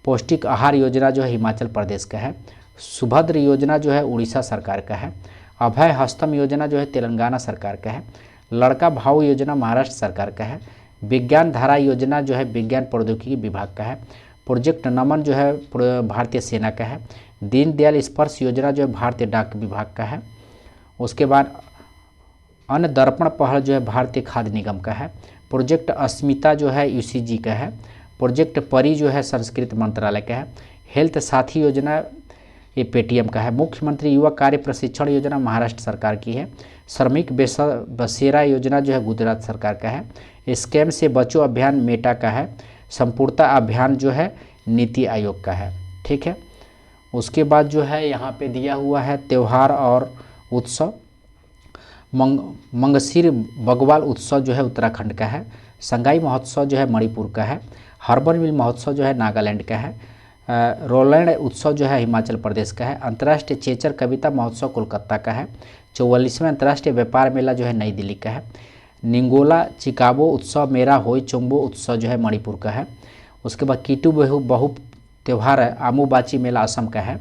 [SPEAKER 1] पौष्टिक आहार योजना जो है हिमाचल प्रदेश का है। सुभद्र योजना जो है उड़ीसा सरकार का है। अभय हस्तम योजना जो है तेलंगाना सरकार का है। लड़का भाऊ योजना महाराष्ट्र सरकार का है। विज्ञान धारा योजना जो है विज्ञान प्रौद्योगिकी विभाग का है। प्रोजेक्ट नमन जो है भारतीय सेना का है। दीनदयाल स्पर्श योजना जो है भारतीय डाक विभाग का है। उसके बाद अन्न दर्पण पहल जो है भारतीय खाद्य निगम का है। प्रोजेक्ट अस्मिता जो है यूसीजी का है। प्रोजेक्ट परी जो है संस्कृत मंत्रालय का है। हेल्थ साथी योजना ये पेटीएम का है। मुख्यमंत्री युवा कार्य प्रशिक्षण योजना महाराष्ट्र सरकार की है। श्रमिक बसेरा योजना जो है गुजरात सरकार का है। स्कैम से बचो अभियान मेटा का है। संपूर्णता अभियान जो है नीति आयोग का है। ठीक है। उसके बाद जो है यहाँ पे दिया हुआ है त्यौहार और उत्सव। मंगसिर बगवाल उत्सव जो है उत्तराखंड का है। संगाई महोत्सव जो है मणिपुर का है। हॉर्नबिल महोत्सव जो है नागालैंड का है। रोलैंड उत्सव जो है हिमाचल प्रदेश का है। अंतर्राष्ट्रीय चेचर कविता महोत्सव कोलकाता का है। 44वां अंतर्राष्ट्रीय व्यापार मेला जो है नई दिल्ली का है। निंगोला चिकागो उत्सव मेरा होई चोंबो उत्सव जो है मणिपुर का है। उसके बाद कीटू बहु त्यौहार आमुबाची मेला असम का है।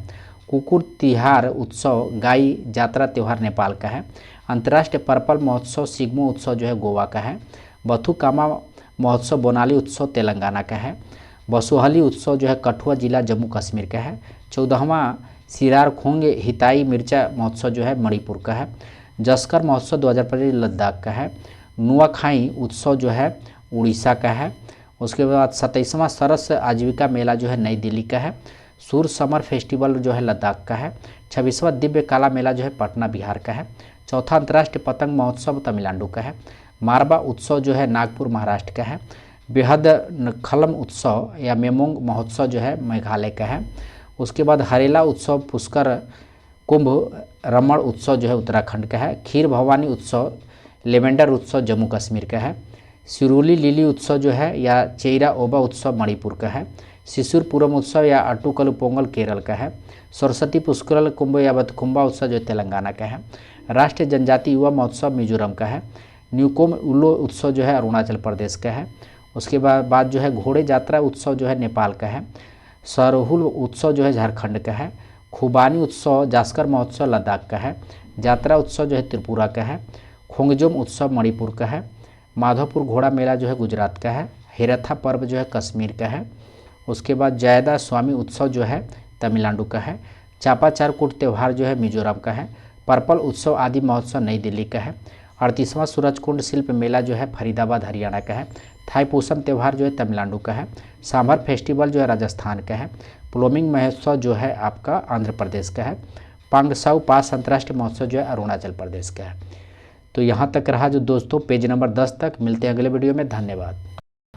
[SPEAKER 1] कुकुर तिहार उत्सव गाई जात्रा त्यौहार नेपाल का है। अंतर्राष्ट्रीय पर्पल महोत्सव सिग्मो उत्सव जो है गोवा का है। बथुकामा महोत्सव बोनाली उत्सव तेलंगाना का है। बसोहली उत्सव जो है कठुआ जिला जम्मू कश्मीर का है। 14वां सिरार खोंग हिताई मिर्चा महोत्सव जो है मणिपुर का है। जस्कर महोत्सव 2015 लद्दाख का है। नुआखाई उत्सव जो है उड़ीसा का है। उसके बाद 27वां सरस आजीविका मेला जो है नई दिल्ली का है। सूर समर फेस्टिवल जो है लद्दाख का है। 26वां दिव्य कला मेला जो है पटना बिहार का है। चौथा अंतर्राष्ट्रीय पतंग महोत्सव तमिलनाडु का है। मारबा उत्सव जो है नागपुर महाराष्ट्र का है। बेहद खलम उत्सव या मेमोंग महोत्सव जो है मेघालय का है। उसके बाद हरेला उत्सव पुष्कर कुंभ रमण उत्सव जो है उत्तराखंड का है। खीर भवानी उत्सव लेवेंडर उत्सव जम्मू कश्मीर का है। सिरुली लिली उत्सव जो है या चेरा ओबा उत्सव मणिपुर का है। शिशुरपुरम उत्सव या अट्टुकलु पोंगल केरल का है। सरस्वती पुष्कर कुंभ या बतकुंबा उत्सव जो तेलंगाना का है। राष्ट्रीय जनजाति युवा महोत्सव मिजोरम का है। न्यूकोम उल्लो उत्सव जो है अरुणाचल प्रदेश का है। उसके बाद जो है घोड़े यात्रा उत्सव जो है नेपाल का है। सरहुल उत्सव जो है झारखंड का है। खुबानी उत्सव जास्कर महोत्सव लद्दाख का है। यात्रा उत्सव जो है त्रिपुरा का है। खोंगजोम उत्सव मणिपुर का है। माधवपुर घोड़ा मेला जो है गुजरात का है। हेरथा पर्व जो है कश्मीर का है। उसके बाद जयदा स्वामी उत्सव जो है तमिलनाडु का है। चापाचारकूट त्यौहार जो है मिजोरम का है। पर्पल उत्सव आदि महोत्सव नई दिल्ली का है। 38वां सूरजकुंड शिल्प मेला जो है फरीदाबाद हरियाणा का है। थाईपुसम त्यौहार जो है तमिलनाडु का है। सांभर फेस्टिवल जो है राजस्थान का है। प्लोमिंग महोत्सव जो है आपका आंध्र प्रदेश का है। पांगसाउ पास अंतर्राष्ट्रीय महोत्सव जो है अरुणाचल प्रदेश का है। तो यहाँ तक रहा जो दोस्तों पेज नंबर 10 तक। मिलते हैं अगले वीडियो में। धन्यवाद।